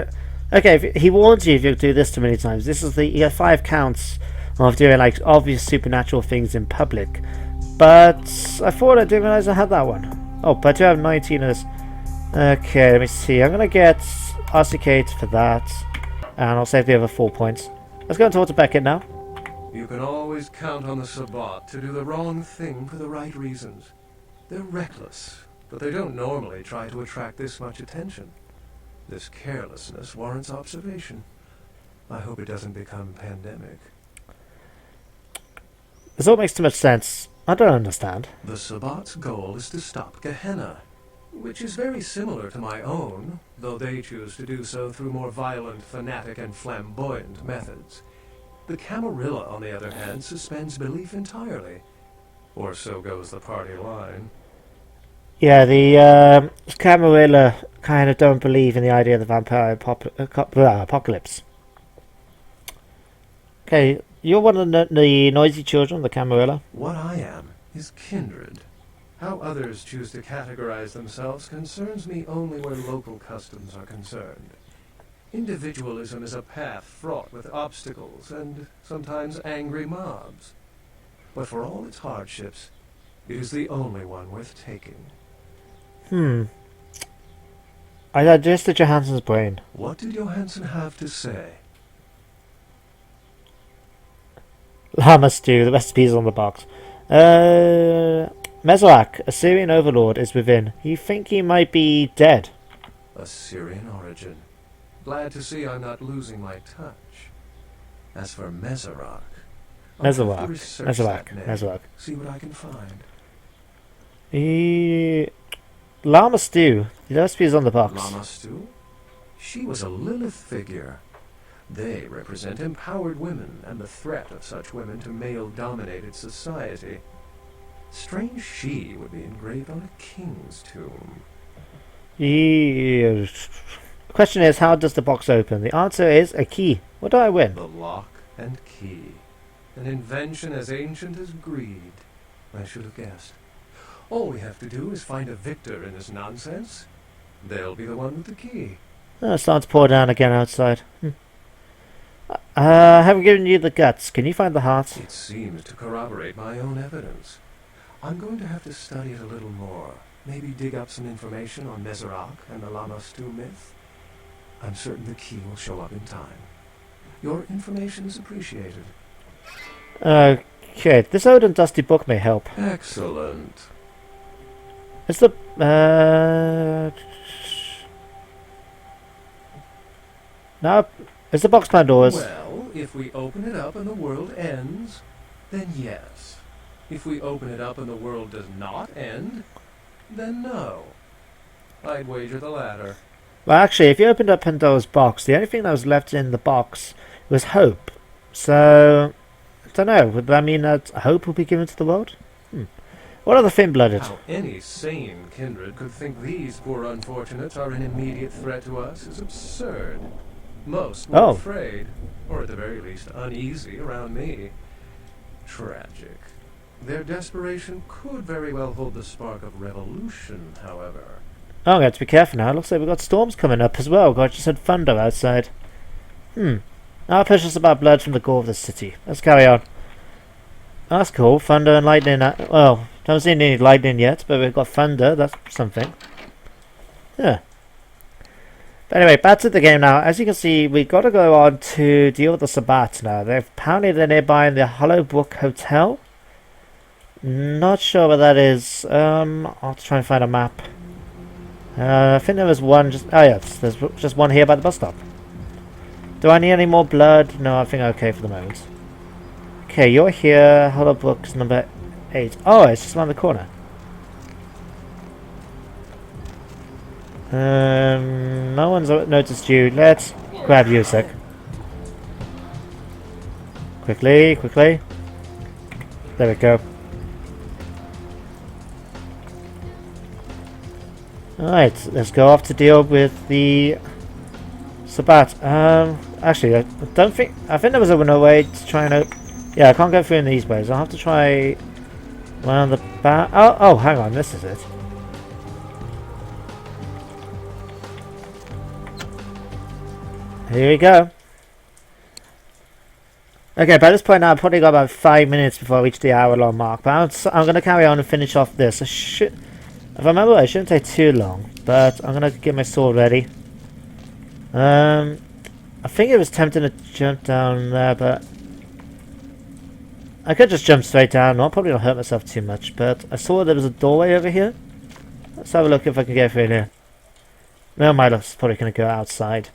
Okay, if he warns you if you do this too many times. This is you have 5 counts of doing like obvious supernatural things in public. But I thought I didn't realize I had that one. Oh, but I do have 19 of this. Okay, let me see. I'm gonna get RCK for that, and I'll save the other 4 points. Let's go and talk to Beckett now. You can always count on the Sabbat to do the wrong thing for the right reasons. They're reckless, but they don't normally try to attract this much attention. This carelessness warrants observation. I hope it doesn't become pandemic. This all makes too much sense. I don't understand. The Sabbat's goal is to stop Gehenna, which is very similar to my own, though they choose to do so through more violent, fanatic, and flamboyant methods. The Camarilla, on the other hand, suspends belief entirely. Or so goes the party line. Yeah, the Camarilla kind of don't believe in the idea of the vampire apocalypse. Okay, you're one of the noisy children of the Camarilla. What I am is kindred. How others choose to categorize themselves concerns me only where local customs are concerned. Individualism is a path fraught with obstacles and sometimes angry mobs. But for all its hardships, it is the only one worth taking. I digested Johansen's brain. What did Johansen have to say? Llama stew, the recipes on the box. Mesorak, a Syrian overlord, is within. You think he might be dead? Assyrian origin. Glad to see I'm not losing my touch. As for Mesorak, Mesorak. See what I can find. Llama stew, the recipes on the box. Lama Stu? She was a Lilith figure. They represent empowered women and the threat of such women to male-dominated society. Strange she would be engraved on a king's tomb. The question is, how does the box open? The answer is a key. What do I win? The lock and key. An invention as ancient as greed. I should have guessed. All we have to do is find a victor in this nonsense. They'll be the one with the key. Oh, it's starting to pour down again outside. I haven't given you the guts. Can you find the heart? It seems to corroborate my own evidence. I'm going to have to study it a little more. Maybe dig up some information on Mesorak and the Lama Stu myth. I'm certain the key will show up in time. Your information is appreciated. Okay, this old and dusty book may help. Excellent. Is the no, is the box Pandora's? Well, If we open it up and the world ends, then yes. If we open it up and the world does not end, then no. I'd wager the latter. Well, actually, if you opened up Pandora's box, the only thing that was left in the box was hope. So, I don't know. Would that mean that hope will be given to the world? What are the thin-blooded? How any sane kindred could think these poor unfortunates are an immediate threat to us is absurd. Most were afraid, or at the very least uneasy around me. Tragic. Their desperation could very well hold the spark of revolution, however. Oh, I'm going to have to be careful now. Looks like we've got storms coming up as well. God, just had thunder outside. I'll push us about blood from the gore of the city. Let's carry on. Oh, that's cool. Thunder and lightning. Well, don't see any lightning yet, but we've got thunder. That's something. Yeah. But anyway, back to the game now. As you can see, we've got to go on to deal with the Sabbat now. Apparently they're nearby in the Hollow Brook Hotel. Not sure where that is. I'll have to try and find a map. I think there was one just... Oh yeah, there's just one here by the bus stop. Do I need any more blood? No, I think I'm okay for the moment. Okay, you're here. Hollow Brook's number 8. Oh, it's just around the corner. No one's noticed you. Let's grab you a sec. Quickly, quickly. There we go. Alright, let's go off to deal with the Sabbat. Actually, I think there was another way to try and... Yeah, I can't go through in these ways. I'll have to try around the back. Oh, hang on, this is it. Here we go. Okay, by this point now, I've probably got about 5 minutes before I reach the hour-long mark. But I'm going to carry on and finish off this. If I remember, it shouldn't take too long. But I'm going to get my sword ready. I think it was tempting to jump down there, but... I could just jump straight down. I'll probably not hurt myself too much. But I saw there was a doorway over here. Let's have a look if I can get through here. No, my luck's probably going to go outside.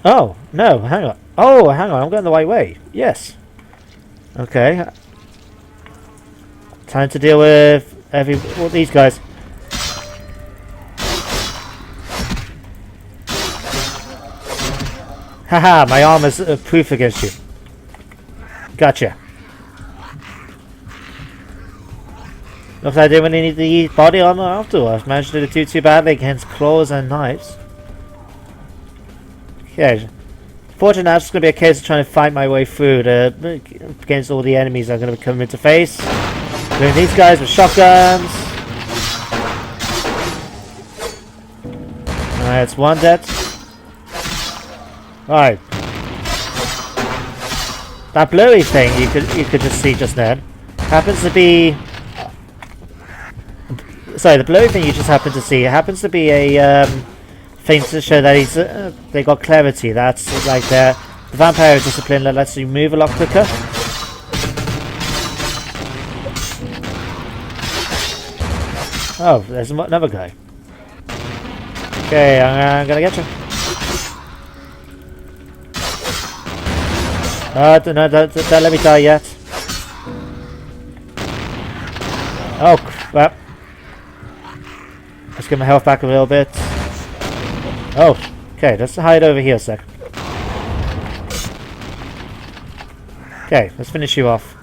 Oh, no, hang on. Oh, hang on, I'm going the right way. Yes. Okay. Time to deal with all these guys. Haha, my armor's proof against you. Gotcha. Looks like I didn't really need the body armor after all. I've managed to do too badly against claws and knives. Okay. Fortunately, now it's just going to be a case of trying to fight my way through against all the enemies that are going to come into face. Doing these guys with shotguns. Alright, it's one dead. Right. That blurry thing you could just see just then happens to be... Sorry, the blurry thing you just happened to see happens to be a thing to show that they got clarity. That's like the vampire discipline that lets you move a lot quicker. Oh, there's another guy. Okay, I'm gonna get you. No, don't let me die yet. Oh, crap. Let's get my health back a little bit. Oh, okay, let's hide over here a sec. Okay, let's finish you off.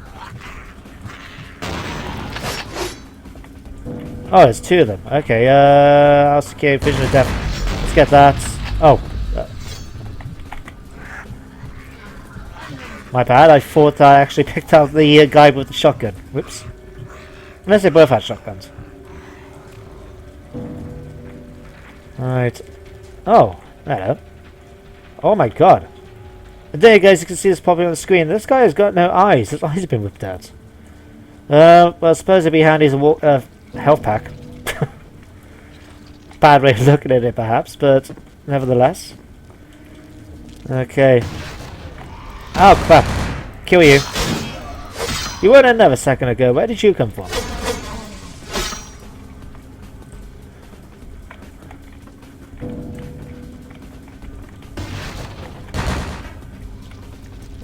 Oh, there's two of them. Okay, I'll secure vision of death. Let's get that. Oh. My bad, I thought I actually picked out the guy with the shotgun. Whoops. Unless they both had shotguns. Alright. Oh, hello. Oh my god. And there you guys, you can see this popping on the screen. This guy has got no eyes. His eyes have been whipped out. Well, I suppose it'd be handy as a health pack. Bad way of looking at it, perhaps, but nevertheless. Okay. Oh, crap. Kill you. You weren't in there a second ago. Where did you come from?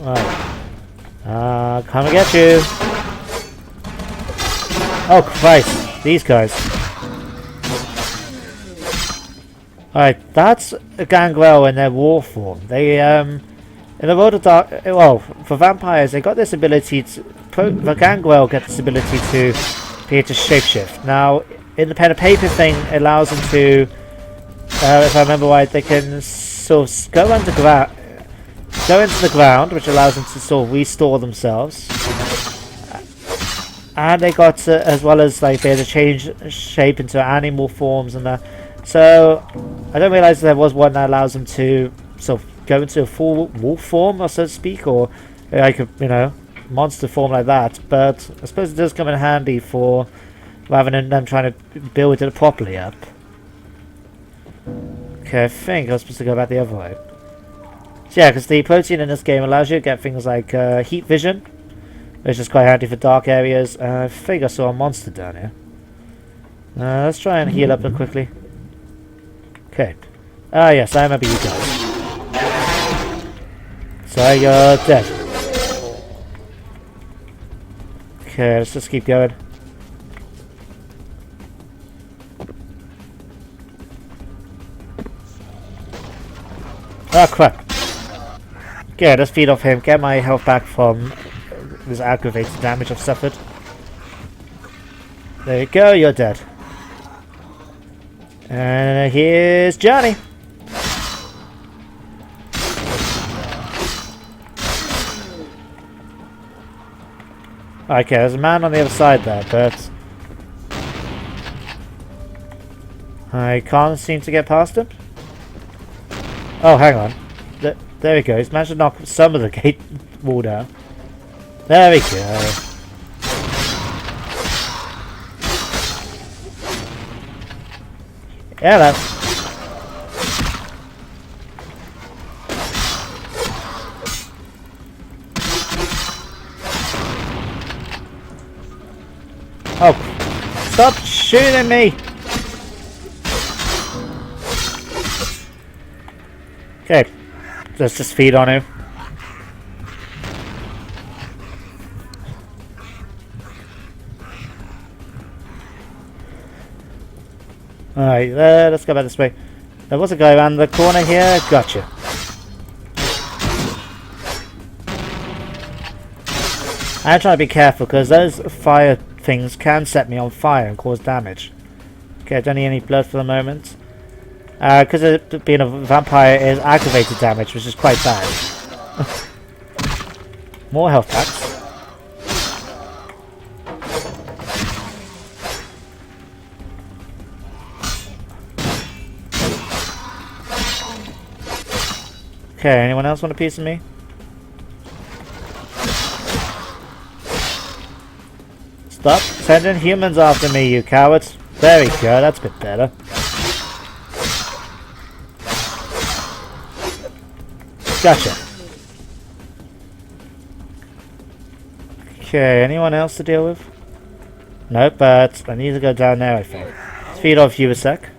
Alright. Come and get you! Oh Christ, these guys. Alright, that's a gangrel in their war form. They, in the world of dark, well, for vampires, they got this ability to, the gangrel get this ability to be able to shapeshift. Now, in the pen and paper thing, it allows them to, if I remember right, they can sort of go underground, go into the ground, which allows them to sort of restore themselves. And they got, as well as like, be able to change shape into animal forms and that. So, I don't realise there was one that allows them to sort of go into a full wolf form, or so to speak, or like a, you know, monster form like that. But I suppose it does come in handy for, rather than them trying to build it properly up. Okay, I think I was supposed to go back the other way. So yeah, because the protein in this game allows you to get things like heat vision, which is quite handy for dark areas. I think I saw a monster down here. Let's try and heal up quickly. Okay. Ah yes, I remember you guys. So you're dead. Okay, let's just keep going. Oh crap. Okay, let's feed off him, get my health back from this aggravated damage I've suffered. There you go, you're dead. And here's Johnny. Okay, there's a man on the other side there, but I can't seem to get past him. Oh, hang on. There we go. He's managed to knock some of the gate wall down. There we go. Hello. Oh, stop shooting me! Okay, let's just feed on him. Alright, let's go back this way. There was a guy around the corner here. Gotcha. I'm trying to be careful because those fire things can set me on fire and cause damage. Okay, I don't need any blood for the moment. Because it being a vampire is aggravated damage, which is quite bad. More health packs. Okay, anyone else want a piece of me? Stop sending humans after me, you cowards. There we go, that's a bit better. Gotcha. Okay, anyone else to deal with? Nope, but I need to go down there, I think. Let's feed off you a sec.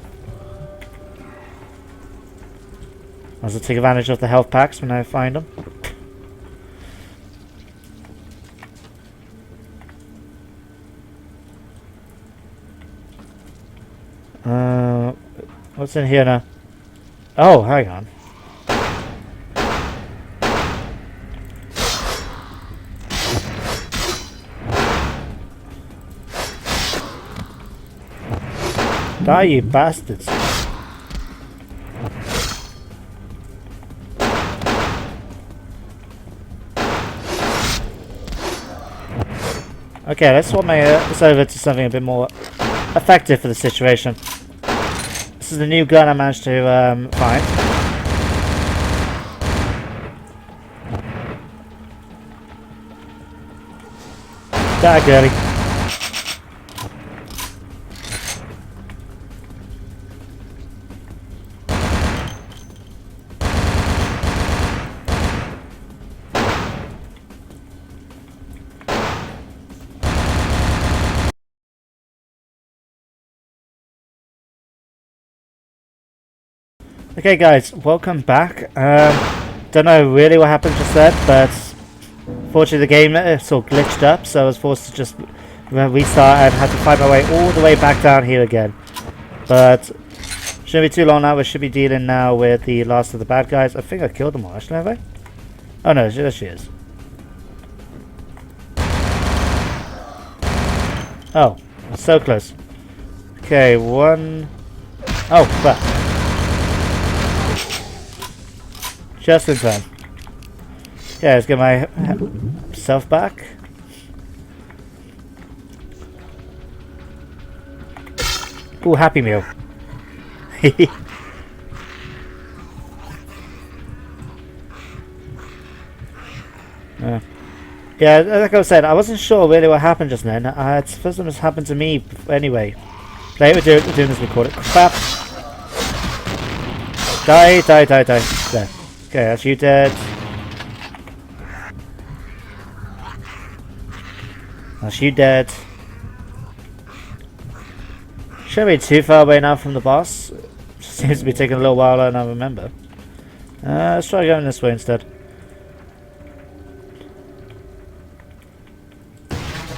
I'll take advantage of the health packs when I find them. What's in here now? Oh, hang on. Die, you bastards. Okay, let's swap this over to something a bit more effective for the situation. This is the new gun I managed to find. Die, girly. Okay guys, welcome back. Don't know really what happened just then, but Fortunately, the game sort of glitched up, so I was forced to just restart and had to find my way all the way back down here again. But shouldn't be too long now. We should be dealing now with the last of the bad guys. I think I killed them all, actually, have I? Oh no, there she is. Oh, so close. Okay, one. Oh, crap. Just in time. Okay, let's get myself back. Ooh, Happy Meal. Yeah, like I said, I wasn't sure really what happened just then. It's the first time this happened to me anyway. We're doing this recorder. Crap! Die. There. Okay, that's you dead. That's you dead. Shouldn't be too far away now from the boss. Seems to be taking a little while and I remember. Let's try going this way instead.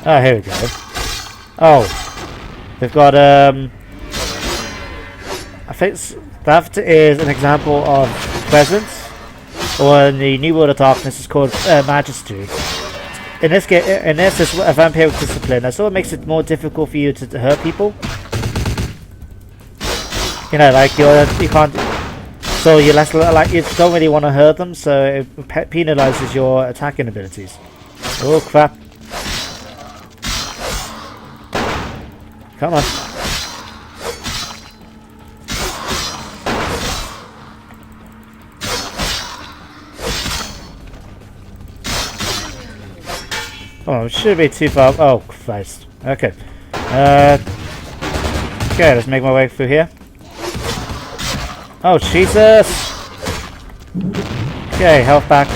Oh, here we go. Oh, they've got I think that is an example of presence, or in the New World of Darkness, it's called Majesty. In this game, it's a vampiric discipline. That sort of makes it more difficult for you to hurt people. You know, like you can't. So you're less like you don't really want to hurt them, so it penalizes your attacking abilities. Oh crap! Come on. Oh, it should be too far. Oh, Christ. Okay. Okay, let's make my way through here. Oh, Jesus! Okay, health back.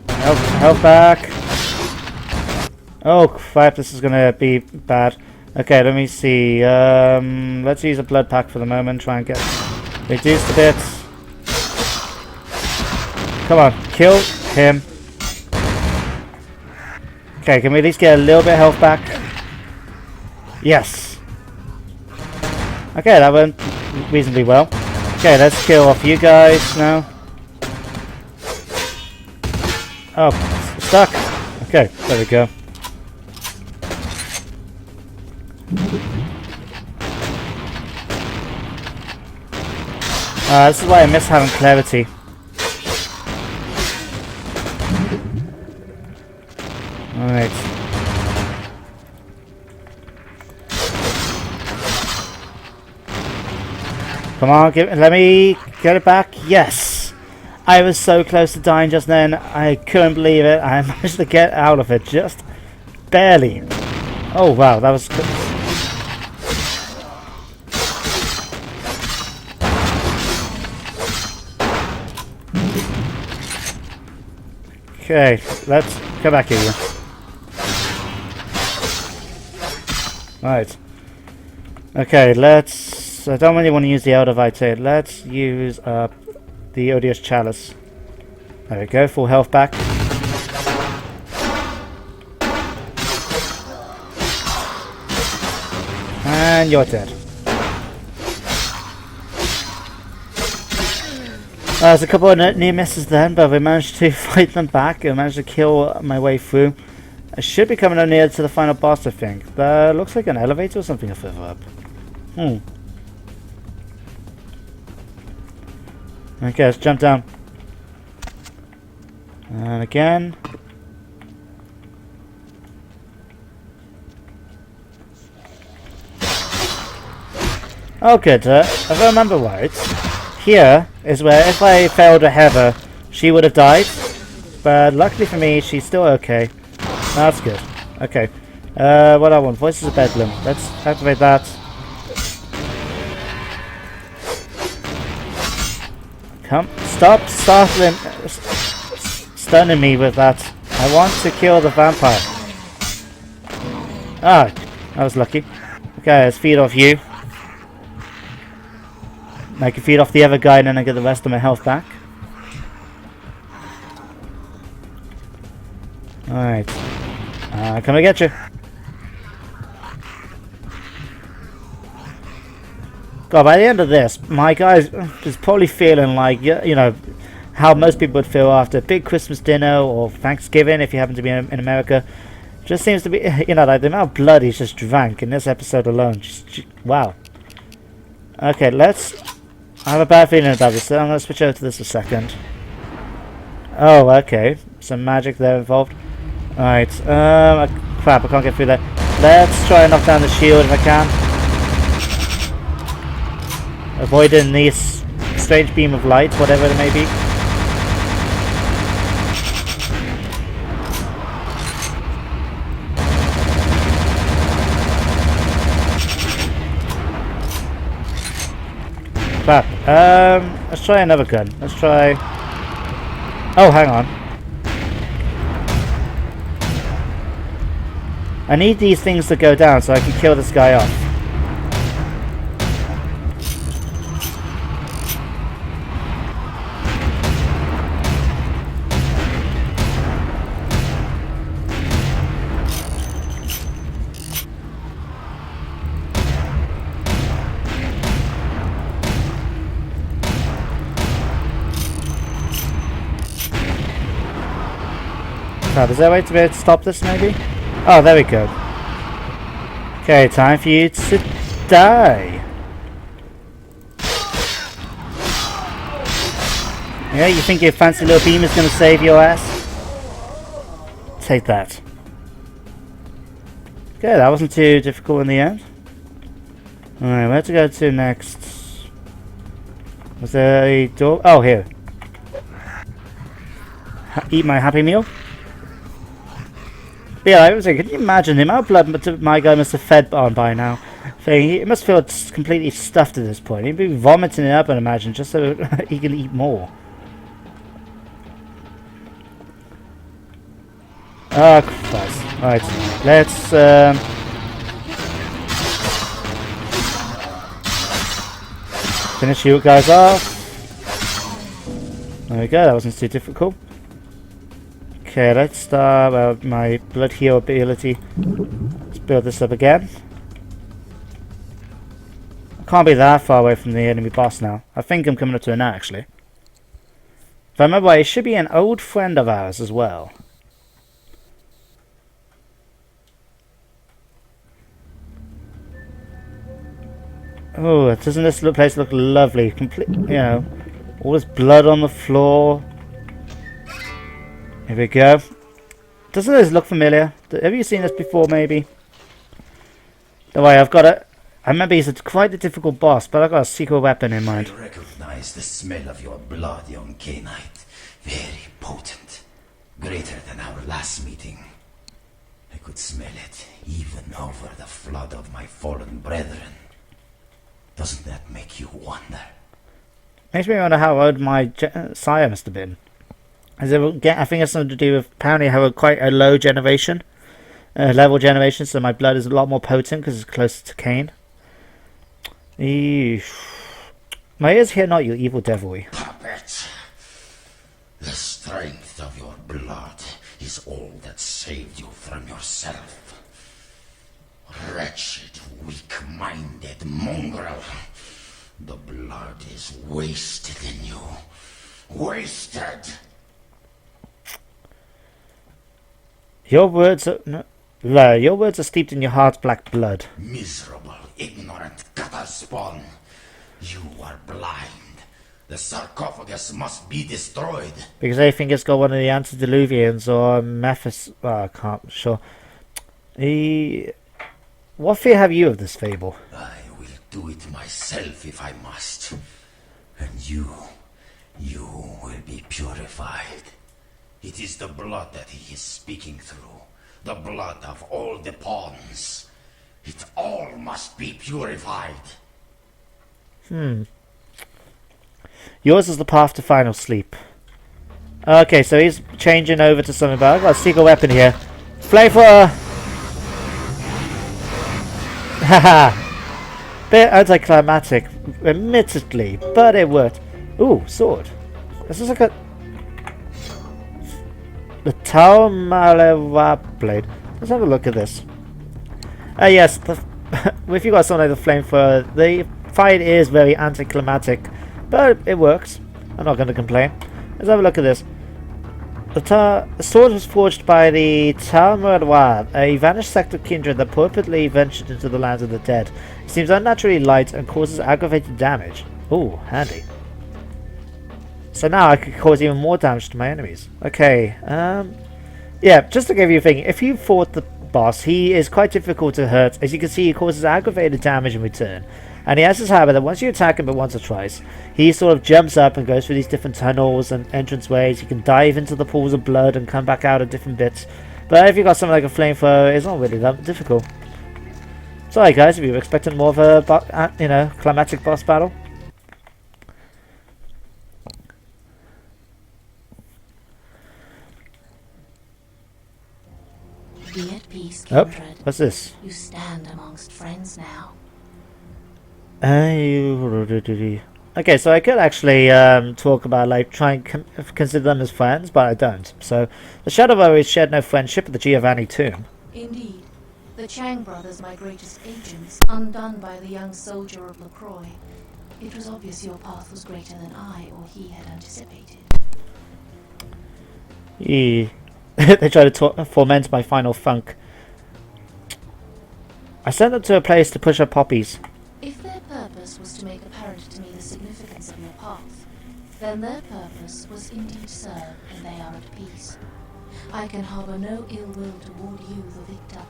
Health back. Oh crap, this is gonna be bad. Okay, let me see. Let's use a blood pack for the moment. Try and get reduced a bit. Come on, kill him. Okay, can we at least get a little bit of health back? Yes. Okay, that went reasonably well. Okay, let's kill off you guys now. Oh, stuck. Okay, there we go. This is why I miss having clarity. Alright. Come on, let me get it back. Yes! I was so close to dying just then. I couldn't believe it. I managed to get out of it. Just barely. Oh wow, that was... Okay, let's go back here. Right. Okay, let's... I don't really want to use the Elder Vitae. Let's use the Odious Chalice. There we go, full health back. And you're dead. There's a couple of near misses then, but we managed to fight them back. I managed to kill my way through. I should be coming near to the final boss, I think. That looks like an elevator or something further up. Okay, let's jump down. And again. Oh good, if I remember right, here is where if I failed to have her, she would have died. But luckily for me, she's still okay. That's good. Okay. What I want? Voices of Bedlam. Let's activate that. Come. Stop stunning me with that. I want to kill the vampire. Ah, I was lucky. Okay, let's feed off you. I can feed off the other guy and then I get the rest of my health back. Alright. Come and get you. God, by the end of this, my guy is probably feeling like, you know, how most people would feel after a big Christmas dinner or Thanksgiving if you happen to be in America. Just seems to be, you know, like the amount of blood he's just drank in this episode alone. Wow. Okay, I have a bad feeling about this, so I'm going to switch over to this a second. Oh, okay. Some magic there involved. Alright, crap, I can't get through that. Let's try and knock down the shield if I can. Avoiding this strange beam of light, whatever it may be. Crap. Let's try another gun. Let's try... Oh, hang on. I need these things to go down so I can kill this guy off. Crap, is there a way to be able to stop this maybe? Oh, there we go. Okay, time for you to die. Yeah, you think your fancy little beam is going to save your ass? Take that. Okay, that wasn't too difficult in the end. Alright, where to go to next? Was there a door? Oh, here. Eat my happy meal. But yeah, I was like, can you imagine the amount of blood my guy must have fed on by now? He must feel completely stuffed at this point. He'd be vomiting it up, I'd imagine, just so he can eat more. Oh, Christ. Alright, let's... finish you guys off. There we go, that wasn't too difficult. Okay, let's start my blood heal ability. Let's build this up again. I can't be that far away from the enemy boss now. I think I'm coming up to it now, actually. If I remember right, it should be an old friend of ours as well. Oh, doesn't this place look lovely? Complete, you know, all this blood on the floor. Here we go. Doesn't this look familiar? Have you seen this before, maybe? Don't worry, I've got it. I remember he's quite a difficult boss, but I've got a secret weapon in mind. I recognize the smell of your blood, young Cainite. Very potent. Greater than our last meeting. I could smell it, even over the flood of my fallen brethren. Doesn't that make you wonder? Makes me wonder how old my sire must have been. I think it's something to do with apparently I have quite a low generation, level generation, so my blood is a lot more potent because it's closer to Cain. Eesh. My ears hear not, you evil devilry. Puppet! The strength of your blood is all that saved you from yourself. Wretched, weak-minded mongrel. The blood is wasted in you. Wasted! Your words are steeped in your heart's black blood. Miserable, ignorant gutter spawn. You are blind. The sarcophagus must be destroyed. Because they think it's got one of the antediluvians or Mephis. I can't. Sure. What fear have you of this fable? I will do it myself if I must. And you will be purified. It is the blood that he is speaking through. The blood of all the pawns. It all must be purified. Yours is the path to final sleep. Okay, so he's changing over to something, but I've got a secret weapon here. Flamethrower! Haha! Bit anticlimactic, admittedly, but it worked. Ooh, sword. This is like a... The Tau Malewa blade. Let's have a look at this. Yes, if you got something like the flamethrower, the fight is very anticlimactic, but it works. I'm not going to complain. Let's have a look at this. The sword was forged by the Tau Malewa, a vanished sect of kindred that purportedly ventured into the lands of the dead. It seems unnaturally light and causes aggravated damage. Ooh, handy. So now I could cause even more damage to my enemies. Okay, yeah, just to give you a thing, if you fought the boss, he is quite difficult to hurt. As you can see, he causes aggravated damage in return. And he has this habit that once you attack him but once or twice, he sort of jumps up and goes through these different tunnels and entranceways. You can dive into the pools of blood and come back out at different bits. But if you got something like a flamethrower, it's not really that difficult. Sorry guys, if you were expecting more of a, you know, climatic boss battle. Be at peace, Oh, kindred. what's this? You stand amongst friends now. Okay, so I could actually talk about, like, try and consider them as friends, but I don't. So, the Shadow Warriors shared no friendship at the Giovanni tomb. Indeed. The Chang brothers, my greatest agents, undone by the young soldier of LaCroix. It was obvious your path was greater than I or he had anticipated. They try to foment my final funk. I sent them to a place to push up poppies. If their purpose was to make apparent to me the significance of your path, then their purpose was indeed served, and they are at peace. I can harbour no ill will toward you, the victor.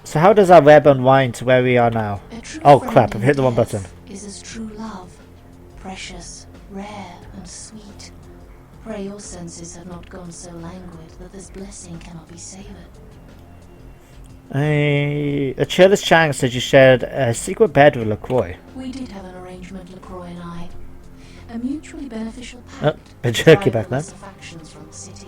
So how does our web unwind to where we are now? Oh crap, I've hit the wrong button. Is as true love, precious, rare and sweet. Pray your senses have not gone so languid that this blessing cannot be savoured. A cheerless Chang said you shared a secret bed with LaCroix. We did have an arrangement, LaCroix and I. A mutually beneficial Oh, pact. a jerky back then. Factions from the city.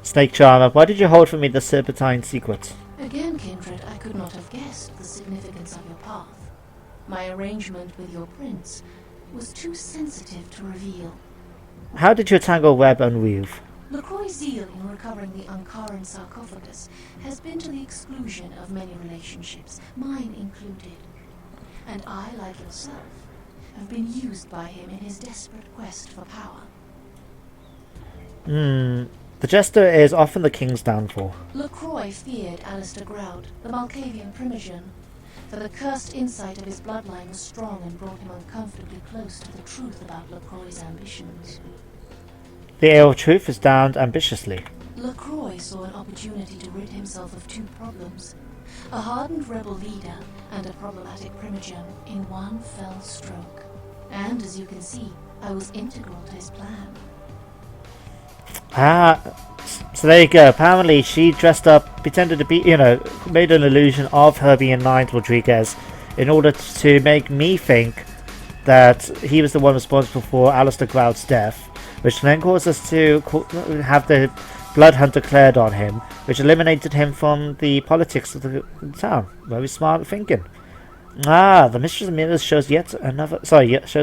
Snake Charmer, why did you hold from me the serpentine secret? Again, kindred, I could not have guessed the significance of your path. My arrangement with your prince was too sensitive to reveal. How did your tangle web unweave? LaCroix's zeal in recovering the Ankaran Sarcophagus has been to the exclusion of many relationships, mine included. And I, like yourself, have been used by him in his desperate quest for power. The Jester is often the king's downfall. LaCroix feared Alistair Grout, the Malkavian Primogen, for the cursed insight of his bloodline was strong and brought him uncomfortably close to the truth about LaCroix's ambitions. The ale of truth is downed ambitiously. LaCroix saw an opportunity to rid himself of two problems, a hardened rebel leader and a problematic Primogen in one fell stroke. And as you can see, I was integral to his plan. So there you go. Apparently she dressed up, pretended to be, you know, made an illusion of her being Nines Rodriguez in order to make me think that he was the one responsible for Alistair Grout's death, which then caused us to have the blood hunt declared on him, which eliminated him from the politics of the town. Very smart thinking. The Mistress of Mirrors shows shows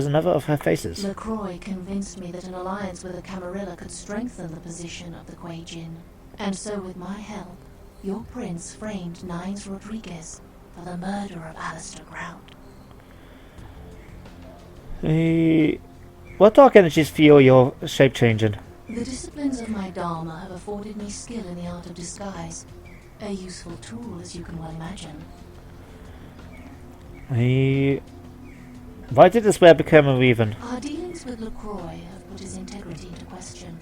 another of her faces. LaCroix convinced me that an alliance with the Camarilla could strengthen the position of the Kuei Jin. And so with my help, your prince framed Nines Rodriguez for the murder of Alistair Grout. What dark energies fuel your shape changing? The disciplines of my Dharma have afforded me skill in the art of disguise. A useful tool, as you can well imagine. Why did this web become unweaven? Our dealings with LaCroix have put his integrity into question.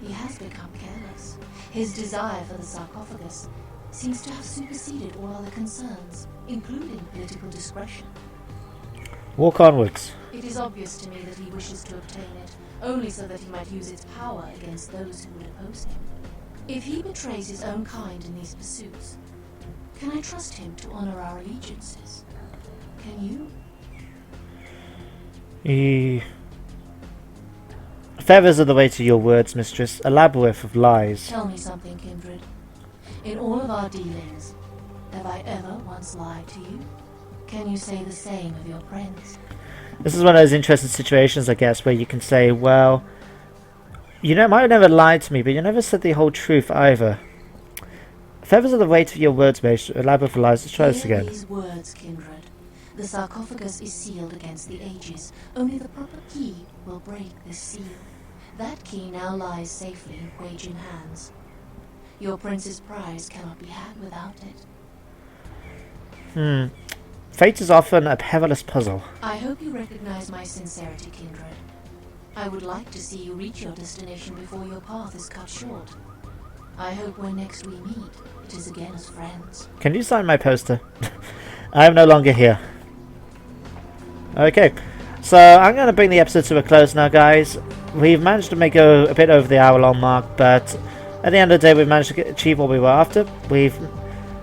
He has become careless. His desire for the sarcophagus seems to have superseded all other concerns, including political discretion. Walk onwards. It is obvious to me that he wishes to obtain it, only so that he might use its power against those who would oppose him. If he betrays his own kind in these pursuits, can I trust him to honor our allegiances? Can you? Feathers are the way to your words, mistress. A labyrinth of lies. Tell me something, kindred. In all of our dealings, have I ever once lied to you? Can you say the same of your friends? This is one of those interesting situations, I guess, where you can say, well, you know, might have never lied to me, but you never said the whole truth either. Feathers are the weight of your words, mate. Liable for lies. Let's try this again. These words, kindred. The sarcophagus is sealed against the ages. Only the proper key will break this seal. That key now lies safely in Quagian hands. Your prince's prize cannot be had without it. Fate is often a perilous puzzle. I hope you recognize my sincerity, kindred. I would like to see you reach your destination before your path is cut short. I hope when next we meet, it is again as friends. Can you sign my poster? I am no longer here. Okay, so I'm going to bring the episode to a close now, guys. We've managed to make a bit over the hour-long mark, but at the end of the day, we've managed to achieve what we were after. We've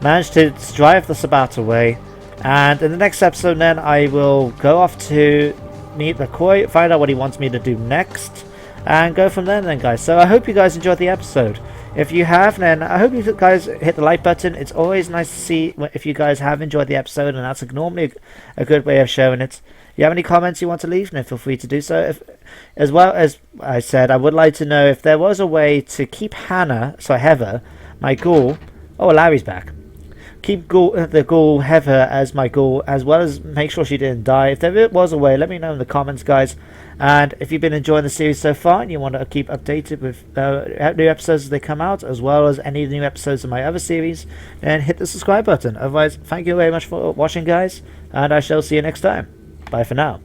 managed to drive the Sabbat away. And in the next episode then I will go off to meet LaCroix, find out what he wants me to do next, and go from there then, guys. So I hope you guys enjoyed the episode. If you have, then I hope you guys hit the like button. It's always nice to see if you guys have enjoyed the episode, and that's normally a good way of showing it. If you have any comments you want to leave, then feel free to do so. As well as I said, I would like to know if there was a way to keep Heather, my ghoul. Oh, Larry's back. Keep the ghoul Heather as my ghoul, as well as make sure she didn't die. If there was a way, let me know in the comments, guys. And if you've been enjoying the series so far and you want to keep updated with new episodes as they come out, as well as any new episodes of my other series, then hit the subscribe button. Otherwise, thank you very much for watching, guys, and I shall see you next time. Bye for now.